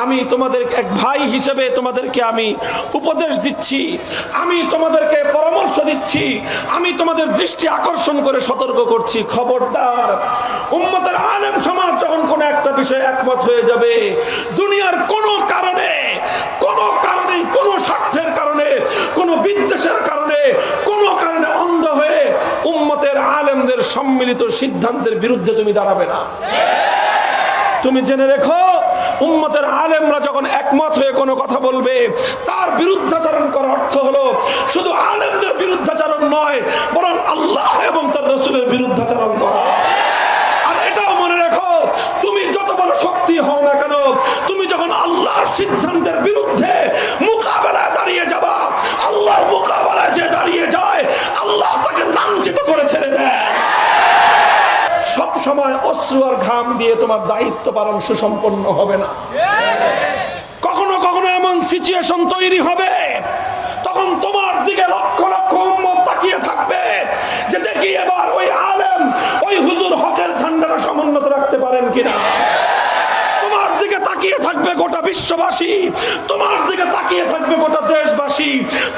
আমি তোমাদেরকে এক ভাই হিসেবে তোমাদেরকে আমি উপদেশ দিচ্ছি, আমি তোমাদেরকে পরামর্শ দিচ্ছি, আমি তোমাদের দৃষ্টি আকর্ষণ করে সতর্ক করছি, খবরদার উম্মতের আলেম সমাজ যখন কোনো একটা বিষয়ে একমত হয়ে যাবে, দুনিয়ার কোনো কারণে কোনো স্বার্থের কারণে, কোনো বিদ্বেষের কারণে, কোনো কারণে অন্ধ হয়ে উম্মতের আলেমদের সম্মিলিত সিদ্ধান্তের বিরুদ্ধে তুমি দাঁড়াবে না। তুমি জেনে রেখো, উম্মতের আলেমরা যখন একমত হয়ে কোনো কথা বলবে, তার বিরুদ্ধাচরণ করার অর্থ হলো শুধু আলেমদের বিরুদ্ধাচরণ নয়, বরং আল্লাহ এবং তার রাসূলের বিরুদ্ধাচরণ করা। আর এটাও মনে রেখো, তুমি যত বড় শক্তি হও না কেন, তুমি যখন আল্লাহর সিদ্ধান্তের বিরুদ্ধে মোকাবেলায় দাঁড়িয়ে যাবা, আল্লাহর মোকাবেলায় যে দাঁড়িয়ে যায়, আল্লাহ তাকে লাঞ্ছিত করে ছেড়ে দেয়। সব সময় অশ্রু আর ঘাম দিয়ে তোমার দায়িত্ব পালন সুসম্পন্ন হবে না। কখনো কখনো এমন সিচুয়েশন তৈরি হবে, তখন তোমার দিকে লক্ষ লক্ষ উম্মত তাকিয়ে থাকবে যে দেখি এবার ওই আলেম, ওই হুজুর হকের ঝান্ডাটা সমুন্নত রাখতে পারেন কিনা। তোমার দিকে তাকিয়ে থাকবে গোটা বিশ্ববাসী, তোমার দিকে তাকিয়ে থাকবে গোটা দেশবাসী,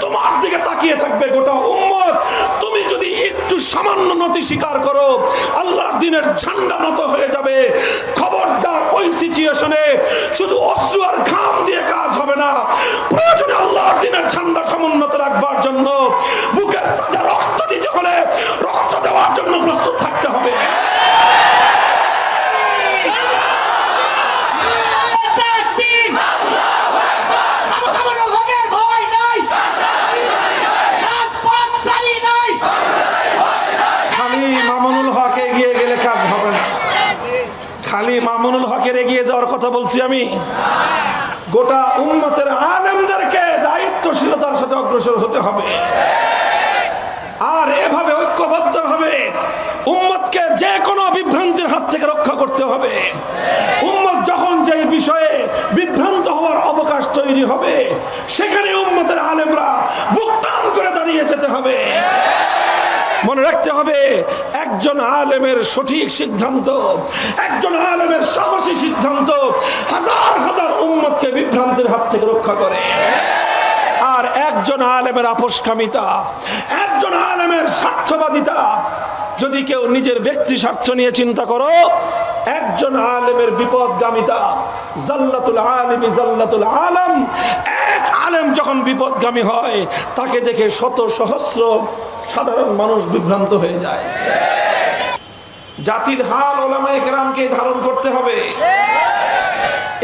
তোমার দিকে তাকিয়ে থাকবে গোটা উম্মত। তুমি যদি একটু সামান্য নতি স্বীকার করো, আল্লাহর দ্বীনের ঝান্ডা নত হয়ে যাবে। খবরদার, ওই সিচুয়েশনে শুধু অশ্রু আর ঘাম দিয়ে কাজ হবে না। প্রয়োজনে আল্লাহর দ্বীনের ঝান্ডা সমুন্নত রাখবার জন্য বুকের তাজা রক্ত দিতে হলে রক্ত দেওয়ার জন্য প্রস্তুত থাকতে হবে। খালি মামুনুল হকের এগিয়ে যাওয়ার কথা বলছি আমি, গোটা উম্মতের আলেমদেরকে দায়িত্বশীলতার সাথে অগ্রসর হতে হবে। আর এভাবে ঐক্যবদ্ধভাবে উম্মতকে যে কোনো বিভ্রান্তির হাত থেকে রক্ষা করতে হবে। উম্মত যখন যে বিষয়ে বিভ্রান্ত হওয়ার অবকাশ তৈরি হবে, সেখানে উম্মতের আলেমরা বুক টান করে দাঁড়িয়ে যেতে হবে। মনে রাখতে হবে, একজন আলেমের সঠিক সিদ্ধান্ত, একজন আলেমের সাহসী সিদ্ধান্ত হাজার হাজার উম্মতকে বিভ্রান্তির হাত থেকে রক্ষা করে। আর একজন আলেমের আপোষকামিতা, একজন আলেমের স্বার্থবাদিতা, যদি কেউ নিজের ব্যক্তি স্বার্থ নিয়ে চিন্তা করো, একজন আলেমের বিপদগামিতা, জাল্লাতুল আলিমি জাল্লাতুল আলম। এক আলেম যখন বিপদগামী হয়, তাকে দেখে শত সহস্র সাধারণ মানুষ বিভ্রান্ত হয়ে যায়। জাতির হাল উলামায়ে কেরামকে ধারণ করতে হবে।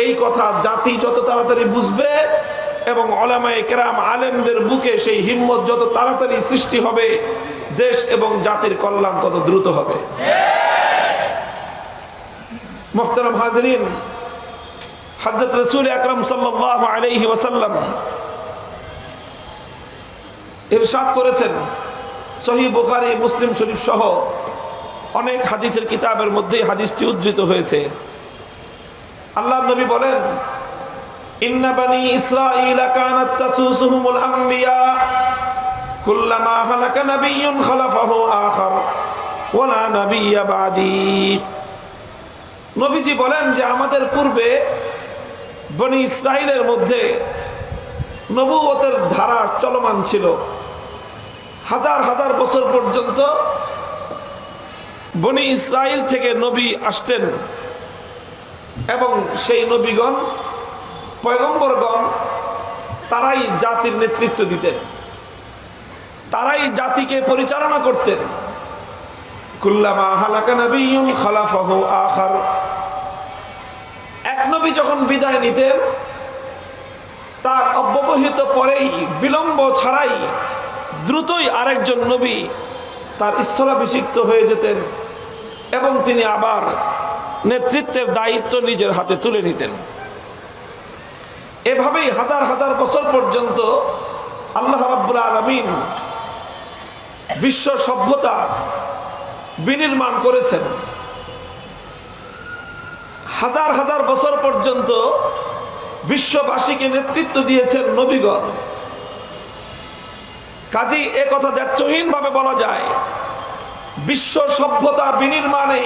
এই কথা জাতি যত তাড়াতাড়ি বুঝবে এবং উলামায়ে কেরাম আলেমদের বুকে সেই হিম্মত যত তাড়াতাড়ি সৃষ্টি হবে, দেশ এবং জাতির কল্যাণ তত দ্রুত হবে। মুহতারাম হাজিরিন, হযরত রাসূল আকরাম সাল্লাল্লাহু আলাইহি ওয়াসাল্লাম ইরশাদ করেছেন, সহিহ বুখারী, মুসলিম শরীফ সহ অনেক হাদিসের কিতাবের মধ্যে হাদিসটি উদ্ধৃত হয়েছে। আল্লাহর নবী বলেন, ইন্না বানি ইসরাঈলা কানাত তাসুসুহুমুল আমবিয়া কুল্লামা হালাকা নাবিয়্যুন খালাফাহু আখার ওয়ালা নাবিয়্যা বাদি। নবীজি বলেন যে আমাদের পূর্বে বনি ইসরাঈলের মধ্যে নবুয়তের ধারা চলমান ছিল। হাজার হাজার বছর পর্যন্ত বনি ইসরাইল থেকে নবী আসতেন এবং সেই নবীগণ, পয়গম্বরগণ, তারাই জাতির নেতৃত্ব দিতেন, তারাই জাতিকে পরিচালনা করতেন। কুল্লামা হালাকা নাবিয়্যুন খালাফাহু আখার। এক নবী যখন বিদায় নিতেন, তার অব্যবহিত পরেই, বিলম্ব ছাড়াই, দ্রুতই আরেকজন নবী তার স্থলাভিষিক্ত হয়ে যেতেন এবং তিনি আবার নেতৃত্বের দায়িত্ব নিজের হাতে তুলে নিতেন। এভাবেই হাজার হাজার বছর পর্যন্ত আল্লাহ রাব্বুল আলামিন বিশ্ব সভ্যতা বিনির্মাণ করেছেন। হাজার হাজার বছর পর্যন্ত বিশ্ববাসীকে নেতৃত্ব দিয়েছেন নবীগণ। কাজী এ কথা দ্ব্যর্থহীন ভাবে বলা যায়, বিশ্ব সভ্যতা বিনির্মাণে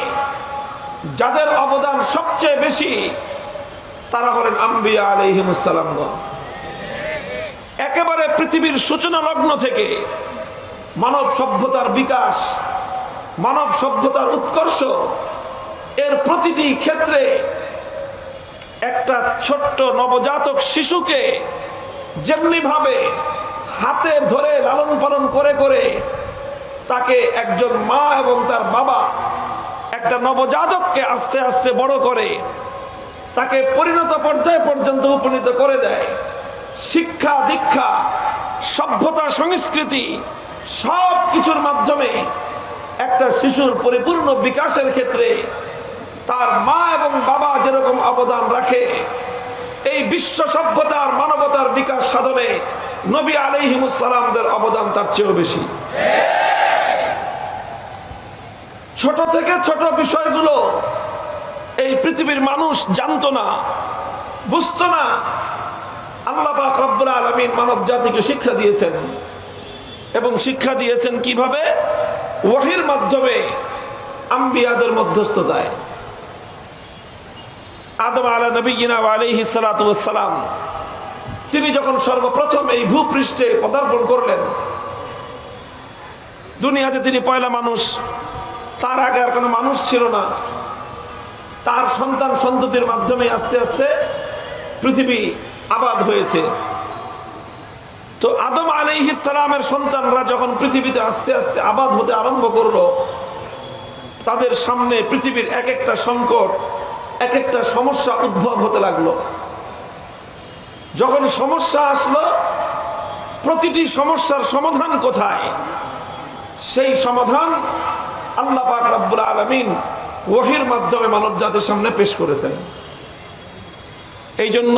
যাদের অবদান সবচেয়ে বেশি, তারা হলেন আম্বিয়া আলাইহিমুস সালামগণ। একেবারে পৃথিবীর সূচনা লগ্ন থেকে মানব সভ্যতার বিকাশ, মানব সভ্যতার উৎকর্ষ, এর প্রতিটি ক্ষেত্রে একটা ছোট্ট নবজাতক শিশুকে যেমনি ভাবে হাতে ধরে লালন পালন করে করে তাকে একজন মা এবং তার বাবা একটা নবজাতককে আস্তে আস্তে বড় করে তাকে পরিণত পর্যায়ে পর্যন্ত উপনীত করে দেয়, শিক্ষা দীক্ষা সভ্যতা সংস্কৃতি সব কিছুর মাধ্যমে একটা শিশুর পরিপূর্ণ বিকাশের ক্ষেত্রে তার মা এবং বাবা যেরকম অবদান রাখে, এই বিশ্ব সভ্যতার মানবতার বিকাশ সাধনে নবী আলাইহিমুস সালামদের অবদান তার চেয়েও বেশি। ছোট থেকে ছোট বিষয়গুলো এই পৃথিবীর মানুষ জানতো না, বুঝতো না। আল্লাহ পাক রব্বুল আলামিন মানব জাতিকে শিক্ষা দিয়েছেন, এবং শিক্ষা দিয়েছেন কিভাবে? ওহীর মাধ্যমে, আম্বিয়াদের মধ্যস্থতায়। আদম আলা নবিয়িনা ওয়া আলাইহিস সালাতু ওয়াস সালাম তিনি যখন সর্বপ্রথম এই ভূপৃষ্ঠে পদার্পণ করলেন, দুনিয়াতে তিনি পয়লা মানুষ, তার আগে আর কোনো মানুষ ছিল না। তার সন্তান সন্ততির মাধ্যমে আস্তে আস্তে পৃথিবী আবাদ হয়েছে। তো আদম আলাইহিস সালামের সন্তানরা যখন পৃথিবীতে আস্তে আস্তে আবাদ হতে আরম্ভ করলো, তাদের সামনে পৃথিবীর এক একটা সংকট, এক একটা সমস্যা উদ্ভব হতে লাগলো। যখন সমস্যা আসলো, প্রতিটি সমস্যার সমাধান কোথায়? সেই সমাধান আল্লাহ পাক রব্বুল আলামিন ওহীর মাধ্যমে মানব জাতির সামনে পেশ করেছেন। এই জন্য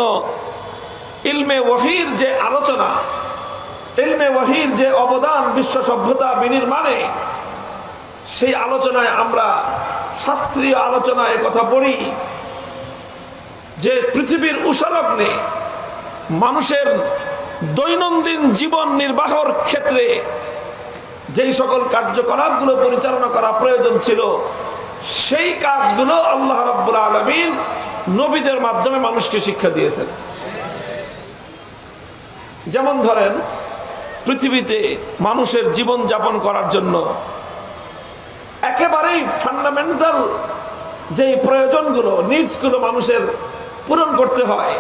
ইলমে ওহীর যে আলোচনা, ইলমে ওহীর যে অবদান বিশ্ব সভ্যতা বিনির্মাণে, সেই আলোচনায় আমরা শাস্ত্রীয় আলোচনায় কথা পড়ি যে পৃথিবীর উষালগ্নে মানুষের দৈনন্দিন জীবন নির্বাহের ক্ষেত্রে যেই সকল কার্যকলাপগুলো পরিচালনা করা প্রয়োজন ছিল, সেই কাজগুলো আল্লাহ রাব্বুল আলামিন নবীদের মাধ্যমে মানুষকে শিক্ষা দিয়েছেন। যেমন ধরেন, পৃথিবীতে মানুষের জীবন যাপন করার জন্য একেবারেই ফান্ডামেন্টাল যেই প্রয়োজনগুলো, নিডসগুলো মানুষের পূরণ করতে হয়,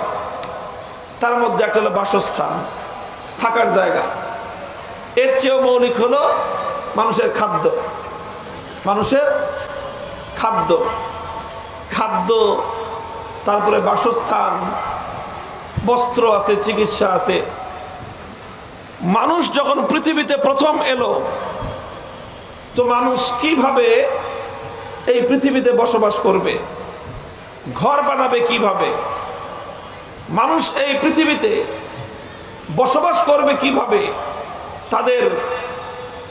তার মধ্যে একটা হলো বাসস্থান, থাকার জায়গা। এর চেয়েও মৌলিক হলো মানুষের খাদ্য। মানুষের খাদ্য, খাদ্য, তারপরে বাসস্থান, বস্ত্র আছে, চিকিৎসা আছে। মানুষ যখন পৃথিবীতে প্রথম এলো, তো মানুষ কিভাবে এই পৃথিবীতে বসবাস করবে, ঘর বানাবে কিভাবে, মানুষ এই পৃথিবীতে বসবাস করবে কিভাবে, তাদের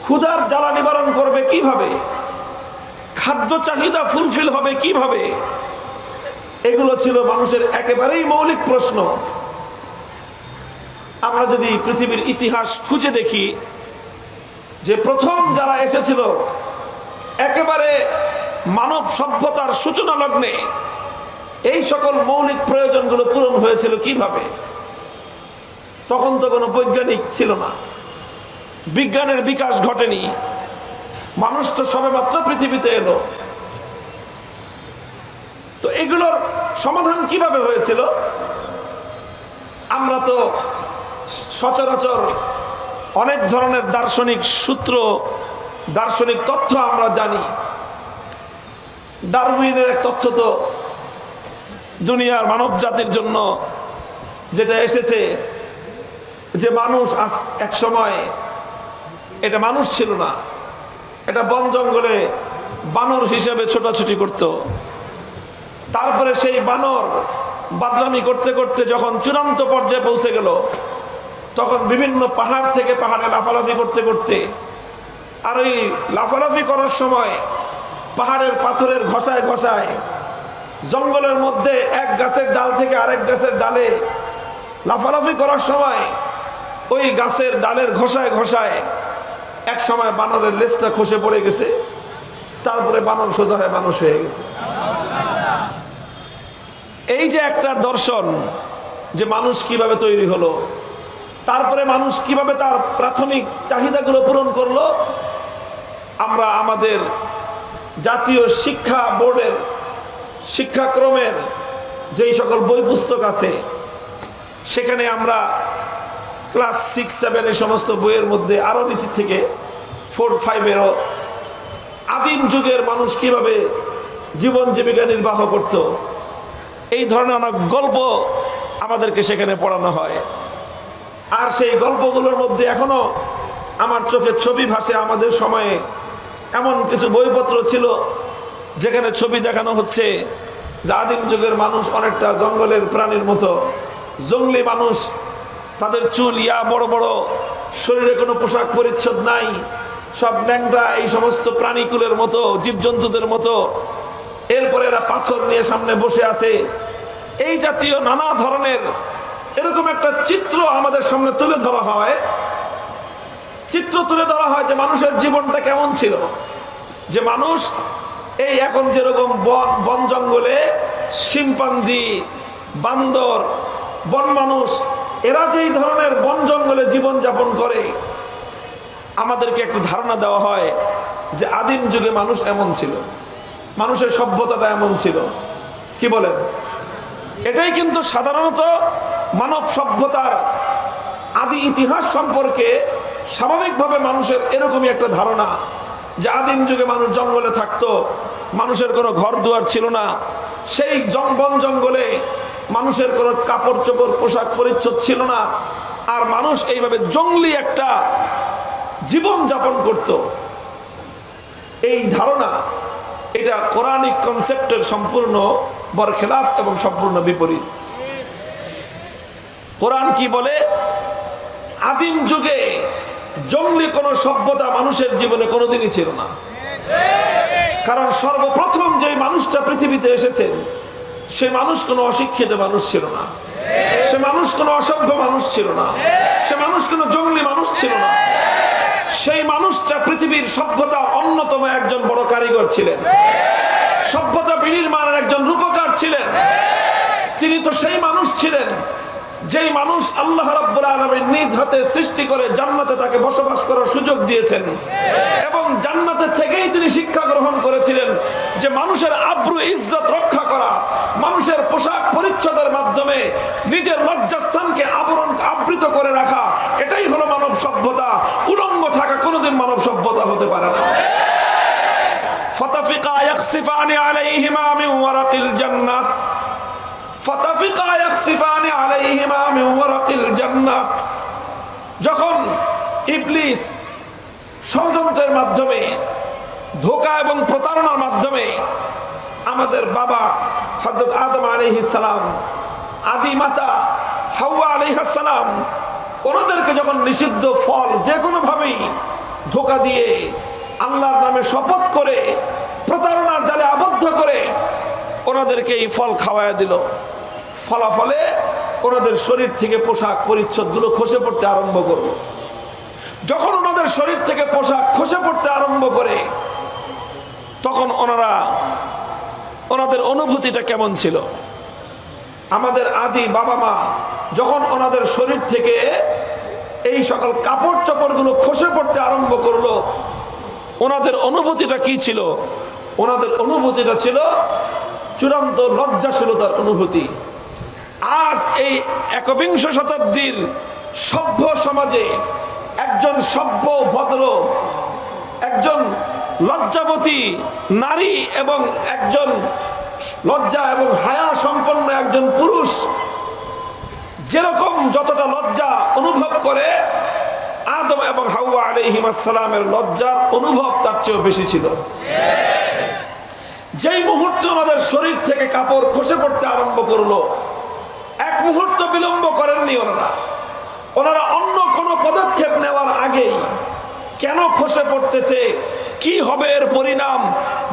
ক্ষুধার জ্বালা নিবারণ করবে কিভাবে, খাদ্য চাহিদা ফুলফিল হবে কিভাবে, এগুলো ছিল মানুষের একেবারেই মৌলিক প্রশ্ন। আমরা যদি পৃথিবীর ইতিহাস খুঁজে দেখি, যে প্রথম যারা এসেছিল একেবারে মানব সভ্যতার সূচনা লগ্নে, এই সকল মৌলিক প্রয়োজনগুলো পূরণ হয়েছিল কিভাবে? তখন তো কোনো বৈজ্ঞানিক ছিল না, বিজ্ঞানের বিকাশ ঘটেনি, মানুষ তো সবেমাত্র পৃথিবীতে এলো। তো এগুলোর সমাধান কিভাবে হয়েছিল? আমরা তো সচরাচর অনেক ধরনের দার্শনিক সূত্র, দার্শনিক তথ্য আমরা জানি। ডারউইনের এক তথ্য তো দুনিয়ার মানব জাতির জন্য যেটা এসেছে, যে মানুষ এক সময় এটা মানুষ ছিল না, এটা বন জঙ্গলে বানর হিসেবে ছোটাছুটি করত। তারপরে সেই বানর বাদরামি করতে করতে যখন চূড়ান্ত পর্যায়ে পৌঁছে গেল, তখন বিভিন্ন পাহাড় থেকে পাহাড়ে লাফালাফি করতে করতে, আর ওই লাফালাফি করার সময় পাহাড়ের পাথরের ঘষায় ঘষায়, জঙ্গলের মধ্যে এক গাছের ডাল থেকে আরেক গাছের ডালে লাফালাফি করার সময় ওই গাছের ডালের ঘষায় ঘষায় এক সময় বানরের লেজটা খসে পড়ে গেছে। তারপরে বানর সোজা হয়ে মানুষ হয়ে গেছে। এই যে একটা দর্শন যে মানুষ কিভাবে তৈরি হলো, তারপরে মানুষ কিভাবে তার প্রাথমিক চাহিদাগুলো পূরণ করলো, আমরা আমাদের জাতীয় শিক্ষা বোর্ডের শিক্ষাক্রমের যেই সকল বই পুস্তক আছে সেখানে আমরা ক্লাস 6-7 এই সমস্ত বইয়ের মধ্যে আরো নিচে থেকে 4-5-এরও আদিম যুগের মানুষ কিভাবে জীবন জীবিকা নির্বাহ করত এই ধরনের অনেক গল্প আমাদেরকে সেখানে পড়ানো হয়। আর সেই গল্পগুলোর মধ্যে এখনো আমার চোখে ছবি ভাসে। আমাদের সময়ে এমন কিছু বইপত্র ছিল যেখানে ছবি দেখানো হচ্ছে যে আদিম যুগের মানুষ অনেকটা জঙ্গলের প্রাণীর মতো, জঙ্গলি মানুষ, তাদের চুল বড় বড়, শরীরে কোনো পোশাক পরিচ্ছদ নাই, সব ন্যাংটা, এই সমস্ত প্রাণীকুলের মতো, জীবজন্তুদের মতো। এরপরে এরা পাথর নিয়ে সামনে বসে আছে। এই জাতীয় নানা ধরনের এরকম একটা চিত্র আমাদের সামনে তুলে ধরা হয়, যে মানুষের জীবনটা কেমন ছিল। যে মানুষ এই এখন যেরকম বন জঙ্গলে শিম্পাঞ্জি, বান্দর, বন মানুষ, এরা যেই ধরনের বন জঙ্গলে জীবন যাপন করে, আমাদেরকে একটু ধারণা দেওয়া হয় যে আদিম যুগে মানুষ এমন ছিল, মানুষের সভ্যতাটা এমন ছিল। কি বলেন? এটাই কিন্তু সাধারণত মানব সভ্যতার আদি ইতিহাস সম্পর্কে স্বাভাবিকভাবে মানুষের এরকমই একটা ধারণা যে আদিম যুগে মানুষ জঙ্গলে থাকতো, মানুষের কোনো ঘর দুয়ার ছিল না, সেই বন জঙ্গলে মানুষের কোনো কাপড় চোপড় পোশাক পরিচ্ছদ ছিল না, আর মানুষ এইভাবে জঙ্গলি একটা জীবন যাপন করত। এই ধারণা এটা কোরআনিক কনসেপ্টের সম্পূর্ণ বরখেলাফ এবং সম্পূর্ণ বিপরীত। কোরআন কি বলে? আদিম যুগে জঙ্গলি কোন সভ্যতা মানুষের জীবনে কোনোদিনই ছিল না। কারণ সর্বপ্রথম যে মানুষটা পৃথিবীতে এসেছেন সে মানুষ কোনো অশিক্ষিত মানুষ ছিল না, সে মানুষ কোনো অসভ্য মানুষ ছিল না, সে মানুষ কোনো জঙ্গলি মানুষ ছিল না। সেই মানুষটা পৃথিবীর সভ্যতার অন্যতম একজন বড় কারিগর ছিলেন, সভ্যতা বিনির্মাণের একজন রূপকার ছিলেন। তিনি তো সেই মানুষ ছিলেন যেই মানুষ আল্লাহ রাব্বুল আলামিন নিজ হাতে সৃষ্টি করে জান্নাতে তাকে বসবাস করার সুযোগ দিয়েছেন, এবং জান্নাতে থেকেই তিনি শিক্ষা গ্রহণ করেছিলেন যে মানুষের আব্রু ইজ্জত রক্ষা করা, মানুষের পোশাক পরিচ্ছদের মাধ্যমে নিজের লজ্জাস্থানকে আবৃত করে রাখা, এটাই হলো মানব সভ্যতা। উলঙ্গ থাকা কোনোদিন মানব সভ্যতা হতে পারে না। ফাতাফিকা ইয়াখসিফানি আলাইহিমা মিন ওয়ারাকিল জান্নাহ, ফাতাফিকা ইয়াখসিফানি আলাইহিমা মিন ওয়ারাকিল জান্নাহ। যখন ইবলিস ষড়যন্ত্রের মাধ্যমে, ধোঁকা এবং প্রতারণার মাধ্যমে আমাদের বাবা হযরত আদম আলাইহিস সালাম, আদি মাতা হাওয়া আলাইহিস সালাম, ওনাদেরকে যখন নিষিদ্ধ ফল যে কোনো ভাবেই ধোঁকা দিয়ে, আল্লাহর নামে শপথ করে, প্রতারণার জালে আবদ্ধ করে ওনাদেরকে এই ফল খাওয়ায়া দিল, ফলাফলে ওনাদের শরীর থেকে পোশাক পরিচ্ছদ গুলো খসে পড়তে আরম্ভ করলো। যখন ওনাদের শরীর থেকে পোশাক খসে পড়তে আরম্ভ করে তখন ওনাদের অনুভূতিটা কেমন ছিল? আমাদের আদি বাবা মা যখন ওনাদের শরীর থেকে এই সকল কাপড় চোপড় গুলো খসে পড়তে আরম্ভ করলো, ওনাদের অনুভূতিটা কি ছিল? ওনাদের অনুভূতিটা ছিল চূড়ান্ত লজ্জাশীলতার অনুভূতি। আজ এই একবিংশ শতাব্দীর সভ্য সমাজে একজন সভ্য ভদ্র, একজন লজ্জাবতী নারী এবং একজন লজ্জা এবং হায়া সম্পন্ন একজন পুরুষ যেরকম যতটা লজ্জা অনুভব করে, আদম এবং হাওয়া আলাইহিস সালামের লজ্জার অনুভব তার চেয়েও বেশি ছিল। যেই মুহূর্তে ওনাদের শরীর থেকে কাপড় খসে পড়তে আরম্ভ করলো, এক মুহূর্ত বিলম্ব করেননি ওনারা অন্য কোনো পদক্ষেপ নেওয়ার আগেই কেন খসে পড়তেছে, কি হবে এর পরিণাম,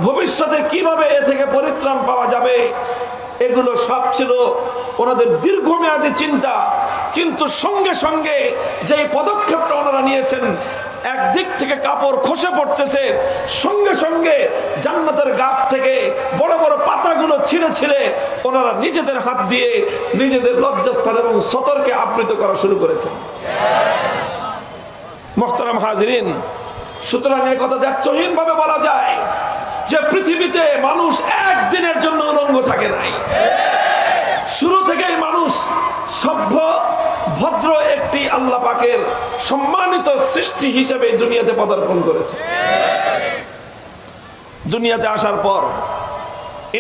ভবিষ্যতে কিভাবে এ থেকে পরিত্রাণ পাওয়া যাবে, এগুলো সব ছিল ওনাদের দীর্ঘমেয়াদী চিন্তা। কিন্তু সঙ্গে সঙ্গে যে পদক্ষেপটা ওনারা নিয়েছেন, একদিক থেকে কাপড় খসে পড়তেছে, সঙ্গে সঙ্গে জান্নাতের গাছ থেকে বড় বড় পাতাগুলো ছিঁড়ে ছিঁড়ে ওনারা নিজেদের হাত দিয়ে নিজেদের লজ্জাস্থান এবং সতরকে আবৃত করা শুরু করেছেন। মুহতারাম হাজিরিন, সুতরাং এই কথা দ্ব্যর্থহীন ভাবে বলা যায় যে পৃথিবীতে মানুষ একদিনের জন্য উলঙ্গ থাকে নাই। শুরু থেকেই মানুষ সভ্য ভদ্র একটি আল্লাহ পাকের সম্মানিত সৃষ্টি হিসেবে দুনিয়াতে পদার্পণ করেছে। দুনিয়াতে আসার পর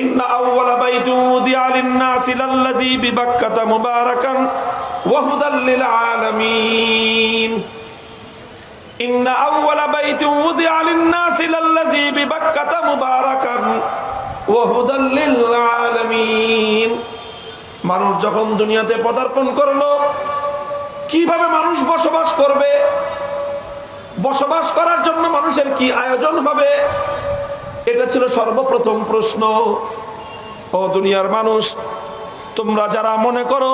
ইন্না আউওয়ালা বাইতিন উদিয়া লিন-নাসি লাল্লাযী বিবাক্কাতা মুবারাকান ওয়া হুদাল লিল আলামিন। ইন্না আউওয়ালা বাইতিন উদিয়া লিন-নাসি লাল্লাযী বিবাক্কাতা মুবারাকান ওয়া হুদাল লিল আলামিন। মানুষ যখন দুনিয়াতে পদার্পণ করলো, কিভাবে মানুষ বসবাস করবে, বসবাস করার জন্য মানুষের কি আয়োজন হবে, এটা ছিল সর্বপ্রথম প্রশ্ন। ও দুনিয়ার মানুষ, তোমরা যারা মনে করো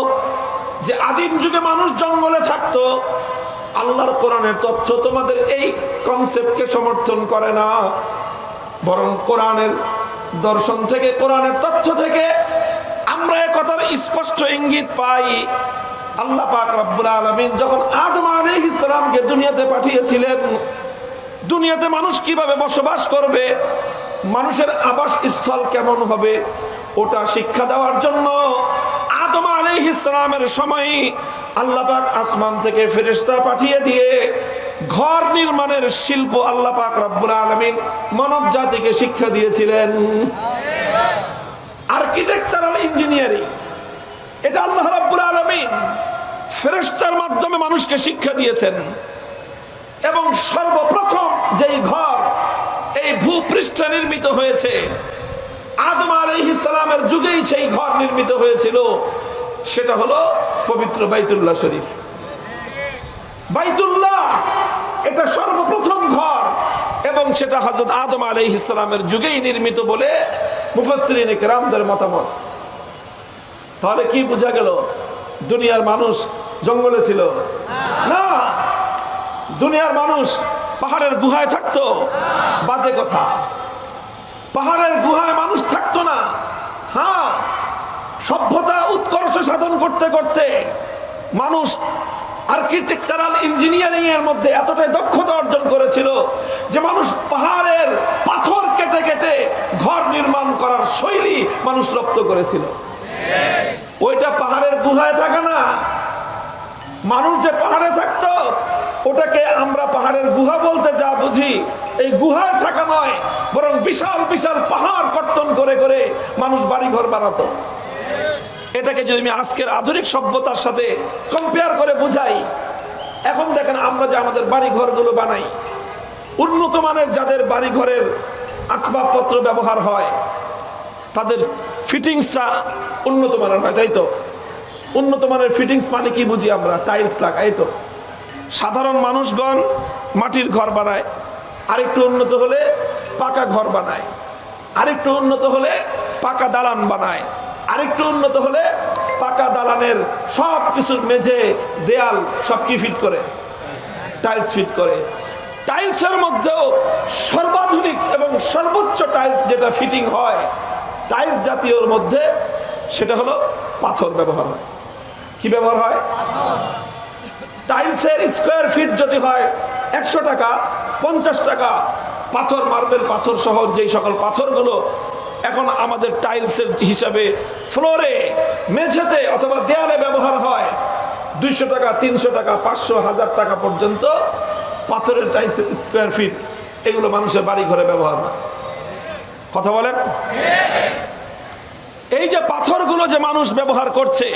যে আদিম যুগে মানুষ জঙ্গলে থাকতো, আল্লাহর কোরআনের তথ্য তোমাদের এই কনসেপ্টকে সমর্থন করে না, বরং কোরআনের দর্শন থেকে, কোরআনের তথ্য থেকে আমরা এই কথার স্পষ্ট ইঙ্গিত পাই। আল্লাহ পাক রব্বুল আলামিন যখন আদম আলাইহিস সালামকে দুনিয়াতে পাঠিয়েছিলেন, দুনিয়াতে মানুষ কিভাবে বসবাস করবে, মানুষের আবাস স্থল কেমন হবে, ওটা শিক্ষা দেওয়ার জন্য আদম আলাইহিস সালামের সময় আল্লাহ পাক আসমান থেকে ফেরেশতা পাঠিয়ে দিয়ে ঘর নির্মাণের শিল্প আল্লাহ পাক রব্বুল আলামিন মানব জাতিকে শিক্ষা দিয়েছিলেন। আর্কিটেকচারাল ইঞ্জিনিয়ারিং, এটা আল্লাহ রাব্বুল আলামিন ফেরেশতার মাধ্যমে মানুষকে শিক্ষা দিয়েছেন। এবং সর্বপ্রথম যেই ঘর এই ভূপৃষ্ঠে নির্মিত হয়েছে, আদম আলাইহিস সালামের যুগেই সেই ঘর নির্মিত হয়েছিল, সেটা হলো পবিত্র বাইতুল্লাহ শরীফ। বাইতুল্লাহ এটা সর্বপ্রথম ঘর এবং সেটা হযরত আদম আলাইহিস সালামের যুগেই নির্মিত বলে মুফাসসিরিনে কেরামদের মতামত। তাহলে কি বোঝা গেল? দুনিয়ার মানুষ জঙ্গলে ছিল না, দুনিয়ার মানুষ পাহাড়ের গুহায় থাকতো? বাজে কথা, পাহাড়ের গুহায় মানুষ থাকতো না। হ্যাঁ, সভ্যতা উৎকর্ষ সাধন করতে করতে মানুষ আর্কিটেকচারাল ইঞ্জিনিয়ারিং এর মধ্যে এতটাই দক্ষতা অর্জন করেছিল যে মানুষ পাহাড়ের পাথর কেটে কেটে ঘর নির্মাণ করার শৈলী মানুষ রপ্ত করেছিল। ওইটা পাহাড়ের গুহায় থাকে না। মানুষ যে পাহাড়ে থাকতো, ওটাকে আমরা পাহাড়ের গুহা বলতে যা বুঝি, এই গুহায় থাকা নয়, বরং বিশাল বিশাল পাহাড় কর্তন করে করে মানুষ বাড়ি ঘর বানাতো। এটাকে যদি আমি আজকের আধুনিক সভ্যতার সাথে কম্পেয়ার করে বুঝাই, এখন দেখেন আমরা যে আমাদের বাড়ি ঘরগুলো বানাই, উন্নত মানের যাদের বাড়ি ঘরের আসবাবপত্র ব্যবহার হয়, তাদের ফিটিংসটা উন্নত মানের হয়, তাই তো? উন্নত মানের ফিটিংস মানে কি বুঝি আমরা? টাইলস লাগাই তো। সাধারণ মানুষগণ মাটির ঘর বানায়, আরেকটু উন্নত হলে পাকা ঘর বানায়, আরেকটু উন্নত হলে পাকা দালান বানায়, আরেকটু উন্নত হলে পাকা দালানের সব কিছুর মেঝে দেয়াল সব কি ফিট করে? টাইলস ফিট করে। টাইলসের মধ্যেও সর্বাধুনিক এবং সর্বোচ্চ টাইলস যেটা ফিটিং হয় টাইলস জাতীয়র মধ্যে, সেটা হলো পাথর ব্যবহার হয়। কি ব্যবহার হয়? টাইলসের স্কোয়ার ফিট যদি হয় 100 টাকা, 50 টাকা পাথর, মার্বেল পাথর সহ যেই সকল পাথরগুলো এখন আমাদের টাইলসের হিসাবে ফ্লোরে, মেঝেতে অথবা দেয়ালে ব্যবহার হয়, 200 টাকা, 300 টাকা, 500, 1000 টাকা পর্যন্ত পাথরের টাইলসের স্কোয়ার ফিট, এগুলো মানুষের বাড়ি ঘরে ব্যবহার হয়। কথা বলেন? এই যে পাথরগুলো যে মানুষ ব্যবহার করছে,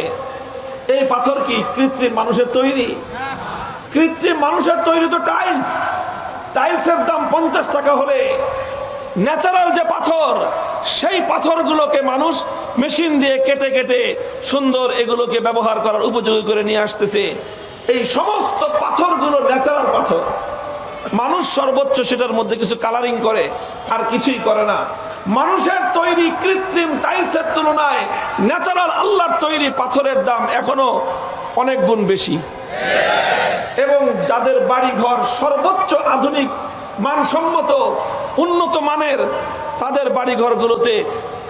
এই পাথর কি কৃত্রিম মানুষের তৈরি? কৃত্রিম মানুষের তৈরি তো টাইলস। টাইলসের দাম 50 টাকা হলে ন্যাচারাল যে পাথর, সেই পাথরগুলোকে মানুষ মেশিন দিয়ে কেটে কেটে সুন্দর এগুলোকে ব্যবহার করার উপযোগী করে নিয়ে আসতেছে। এই সমস্ত পাথরগুলো ন্যাচারাল পাথর। মানুষ সর্বোচ্চ সেটার মধ্যে কিছু কালারিং করে, আর কিছুই করে না। মানুষের তৈরি কৃত্রিম টাইলসের তুলনায় ন্যাচারাল আল্লাহর তৈরি পাথরের দাম এখনো অনেক গুণ বেশি, এবং যাদের বাড়ি ঘর সর্বোচ্চ আধুনিক মানসম্মত উন্নত মানের, তাদের বাড়ি ঘরগুলোতে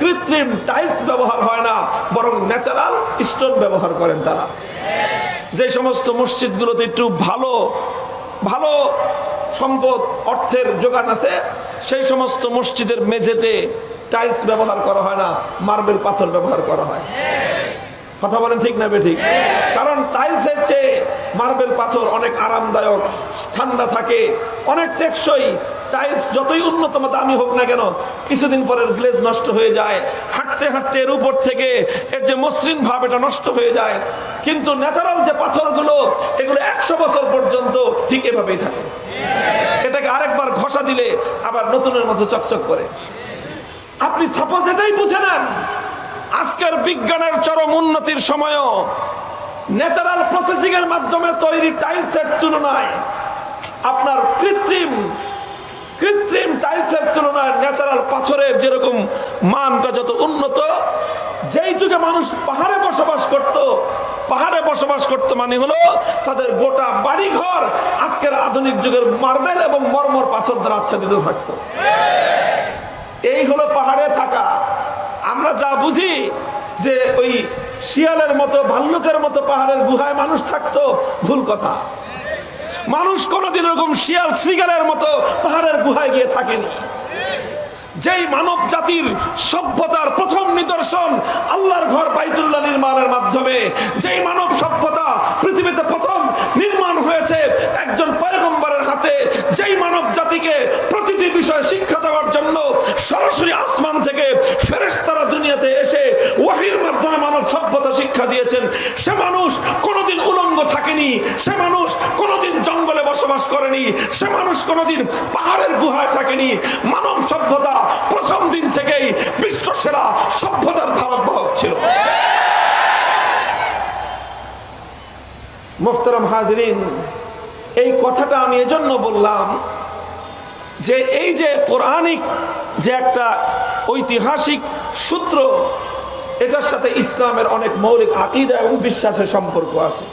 কৃত্রিম টাইলস ব্যবহার হয় না, বরং ন্যাচারাল স্টোন ব্যবহার করেন তারা। যে সমস্ত মসজিদগুলোতে একটু ভালো ভালো সম্পদ অর্থের যোগান আছে, সেই সমস্ত মসজিদের মেঝেতে টাইলস ব্যবহার করা হয় না, মার্বেল পাথর ব্যবহার করা হয়। কথা বলেন ঠিক না বেঠিক? কারণ টাইলসের চেয়ে মার্বেল পাথর অনেক আরামদায়ক, ঠান্ডা থাকে, অনেক টেকসই। টাইলস যতই উন্নত দামি হোক না কেন, কিছুদিন পরের গ্লেজ নষ্ট হয়ে যায়, হাঁটতে হাঁটতে এর উপর থেকে এর যে মসৃণ ভাব এটা নষ্ট হয়ে যায়। কিন্তু ন্যাচারাল যে পাথরগুলো, এগুলো 100 বছর পর্যন্ত ঠিক এভাবেই থাকে। এটাকে আরেকবার ঘষা দিলে আবার নতুনের মতো চকচক করে। আপনি সাপোজ এটাই বুঝে নেন, আজকের বিজ্ঞানের চরম উন্নতির সময়ও ন্যাচারাল প্রসেসিং এর মাধ্যমে তৈরি টাইলসের তুলনায় আপনার কৃত্রিম টাইলসের তুলনায় ন্যাচারাল পাথরের যেরকম মানটা যত উন্নত। যেই যুগে মানুষ পাহাড়ে বসবাস করত মানে হলো তাদের গোটা বাড়ি ঘর আজকের আধুনিক যুগের মার্বেল এবং মরমর পাথর দ্বারা আচ্ছাদিত থাকতো। এই হলো পাহাড়ে থাকা। আমরা যা বুঝি যে ওই শিয়ালের মতো, ভাল্লুকের মতো পাহাড়ের গুহায় মানুষ থাকতো, ভুল কথা। মানুষ কোনোদিন এরকম শিয়াল শ্রীগালের মতো পাহাড়ের গুহায় গিয়ে থাকেনি। যেই মানব জাতির সভ্যতার প্রথম নিদর্শন আল্লাহর ঘর বাইতুল্লাহ নির্মাণের মাধ্যমে, যেই মানব সভ্যতা পৃথিবীতে প্রথম নির্মাণ হয়েছে একজন পয়গম্বরের হাতে, যেই মানব জাতিকে প্রতিটি বিষয় শিক্ষা দেওয়ার জন্য সরাসরি আসমান থেকে ফেরেশতারা দুনিয়াতে এসে ওহীর মাধ্যমে মানব সভ্যতা শিক্ষা দিয়েছেন, সে মানুষ কোনোদিন উলঙ্গ থাকেনি, সে মানুষ কোনোদিন জঙ্গলে বসবাস করেনি, সে মানুষ কোনোদিন পাহাড়ের গুহায় থাকেনি। মানব সভ্যতা প্রথম দিন থেকেই বিশ্বসেরা সভ্যতার ধারক বাহক ছিল। মুহতারাম হাজিরিন, এই কথাটা আমি এজন্য বললাম যে এই যে পৌরাণিক যে একটা ঐতিহাসিক সূত্র, এটার সাথে ইসলামের অনেক মৌলিক আকীদা এবং বিশ্বাসের সম্পর্ক আছে।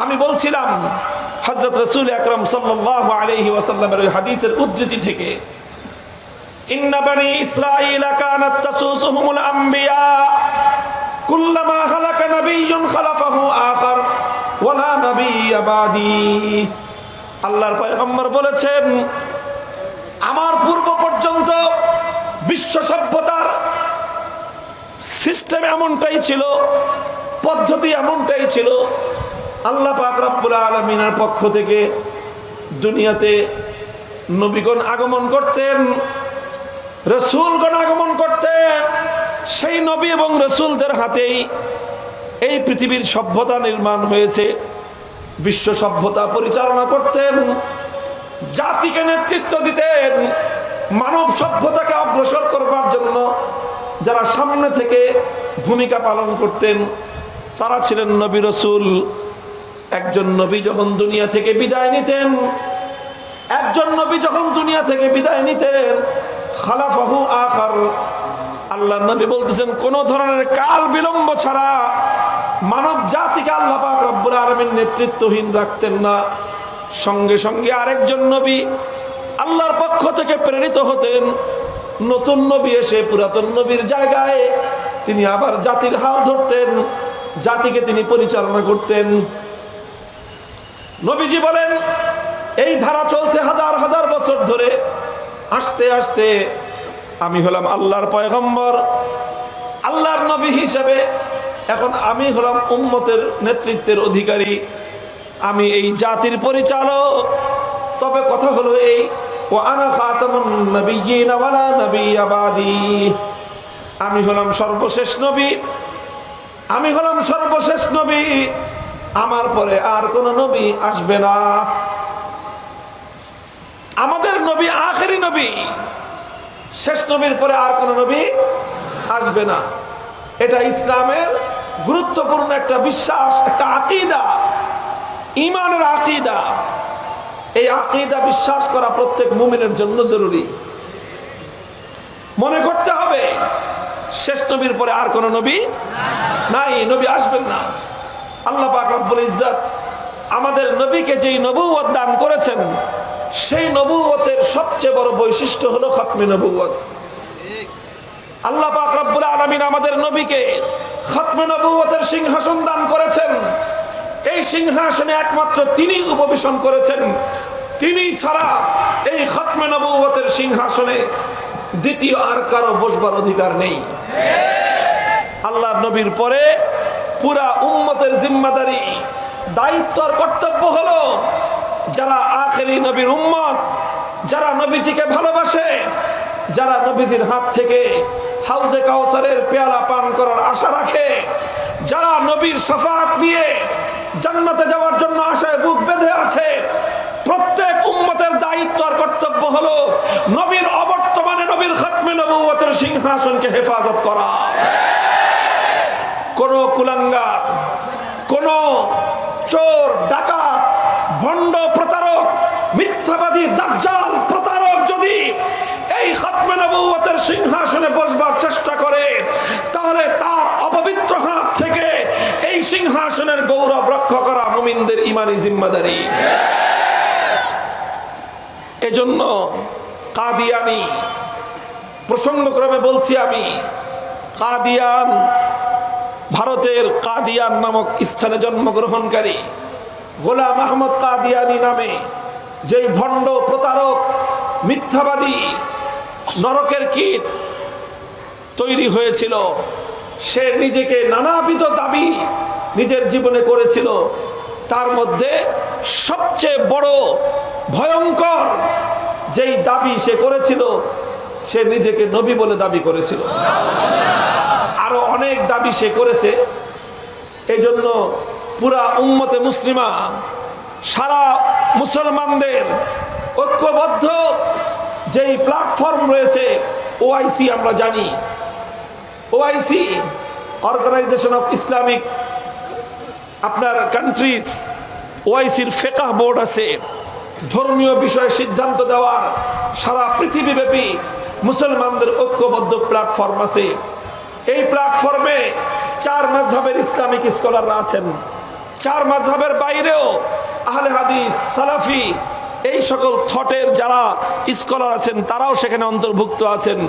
আমি বলছিলাম হযরত রাসূল আকরাম সাল্লাল্লাহু আলাইহি ওয়াসাল্লামের ওই হাদিসের উদ্ধৃতি থেকে, ইন্না বনি ইসরাঈল কানাত তাসুসুহুমুল আম্বিয়া কুল্লামা হালাকা নাবিয়্যুন খালাফাহু আখার ওয়ালা নাবিয়্যা বাদি। আল্লাহর পয়গম্বর বলেছেন, আমার পূর্ব পর্যন্ত বিশ্ব সভ্যতার সিস্টেম এমনটাই ছিল, পদ্ধতি এমনটাই ছিল। আল্লাহ পাক রব্বুল আলামিনের পক্ষ থেকে দুনিয়াতে নবীগণ আগমন করতেন, রাসূলগণ আগমন করতেন। সেই নবী এবং রাসূলদের হাতেই এই পৃথিবীর সভ্যতা নির্মাণ হয়েছে। বিশ্ব সভ্যতা পরিচালনা করতেন, জাতিকে নেতৃত্ব দিতেন। মানব সভ্যতাকে অগ্রসর করবার জন্য যারা সামনে থেকে ভূমিকা পালন করতেন তারা ছিলেন নবী রাসূল। একজন নবী যখন দুনিয়া থেকে বিদায় নিতেন, খালাফাহু আখার, আল্লাহর নবী বলতেছেন কোন ধরনের কাল বিলম্ব ছাড়া মানব জাতিকে আল্লাহ পাক রব্বুল আলামিন নেতৃত্বহীন রাখতেন না। সঙ্গে সঙ্গে আরেকজন নবী আল্লাহর পক্ষ থেকে প্রেরিত হতেন। নতুন নবী এসে পুরাতন নবীর জায়গায় তিনি আবার জাতির হাল ধরতেন, জাতিকে তিনি পরিচালনা করতেন। নবীজি বলেন, এই ধারা চলছে হাজার হাজার বছর ধরে। আস্তে আস্তে আমি হলাম আল্লাহর পয়গম্বর, আল্লাহর নবী হিসেবে এখন আমি হলাম উম্মতের নেতৃত্বের অধিকারী, আমি এই জাতির পরিচালক। তবে কথা হলো এই, ওয়া আনা খাতামুন নাবিয়্যিন ওয়া লা নাবিয়্যা বাদি, আমি হলাম সর্বশেষ নবী, আমি হলাম সর্বশেষ নবী, আমার পরে আর কোন নবী আসবে না। আমাদের নবী আখেরি নবী, শেষ নবীর পরে আর কোন নবী আসবে না। এটা ইসলামের গুরুত্বপূর্ণ একটা বিশ্বাস, একটা আকীদা, ঈমানের আকীদা। এই আকীদা বিশ্বাস করা প্রত্যেক মুমিনের জন্য জরুরি। মনে করতে হবে শেষ নবীর পরে আর কোন নবী নাই, নবী আসবেন না। আল্লাহ পাক রব্বুল ইজ্জত আমাদের নবীকে যেই নবুয়ত দান করেছেন, সেই নবুয়তের সবচেয়ে বড় বৈশিষ্ট্য হলো খতমে নবুয়ত। আল্লাহ পাক রব্বুল আলামিন আমাদের নবীকে খতমে নবুয়তের সিংহাসন দান করেছেন। এই সিংহাসনে একমাত্র তিনি উপবেশন করেছেন। তিনি ছাড়া এই খতমে নবুয়তের সিংহাসনে দ্বিতীয় আর কারো বসবার অধিকার নেই। আল্লাহর নবীর পরে পুরা উম্মতের জিম্মাদারি, দায়িত্ব আর কর্তব্য হলো যারা আখেরি নবীর উম্মত, যারা নবীজিকে ভালোবাসে, যারা নবীজির হাত থেকে হাউজে কাউসারের পেয়ালা পান করার আশা রাখে, যারা নবীর শাফাআত নিয়ে জান্নাতে যাওয়ার জন্য আশায় বুক বেঁধে আছে, প্রত্যেক উম্মতের দায়িত্ব আর কর্তব্য হলো নবীর অবর্তমানে নবীর খতমে নবুয়তের সিংহাসনকে হেফাজত করা। কোন কুলাঙ্গার, কোন চোর, ডাকাত, ভণ্ড, প্রতারক, মিথ্যাবাদী, দাজ্জাল, প্রতারক যদি এই খতমে নবুয়তের সিংহাসনে বসবার চেষ্টা করে, তাহলে তার অপবিত্র হাত থেকে এই সিংহাসনের গৌরব রক্ষা করা মুমিনদের ঈমানি জিম্মাদারি। এজন্য কাদিয়ানি, প্রসঙ্গক্রমে বলছি আমি, কাদিয়ান, ভারতের কাদিয়ান নামক স্থানে জন্মগ্রহণকারী গোলাম আহমদ কাদিয়ানি নামে যেই ভণ্ড, প্রতারক, মিথ্যাবাদী, নরকের কীট তৈরি হয়েছিল, সে নিজেকে নানাবিধ দাবি নিজের জীবনে করেছিল। তার মধ্যে সবচেয়ে বড় ভয়ঙ্কর যেই দাবি সে করেছিল, সে নিজেকে নবী বলে দাবি করেছিল। আরো অনেক দাবি সে করেছে। এই জন্য পুরা উম্মতে মুসলিমা, সারা মুসলমানদের ঐক্যবদ্ধ যেই প্ল্যাটফর্ম রয়েছে ওআইসি, আমরা জানি ওআইসি অর্গানাইজেশন অফ ইসলামিক আপনার কান্ট্রিজ, ওআইসির ফিকহ বোর্ড আছে, ধর্মীয় বিষয়ে সিদ্ধান্ত দেওয়ার সারা পৃথিবীব্যাপী মুসলমানদের ঐক্যবদ্ধ প্ল্যাটফর্ম আছে। এই প্ল্যাটফর্মে 4 মাযহাবের ইসলামিক স্কলাররা আছেন। 4 মাযহাবের বাইরেও আহলে হাদিস, সালাফি, এই সকল থটের যারা স্কলার আছেন তারাও সেখানে অন্তর্ভুক্ত আছেন।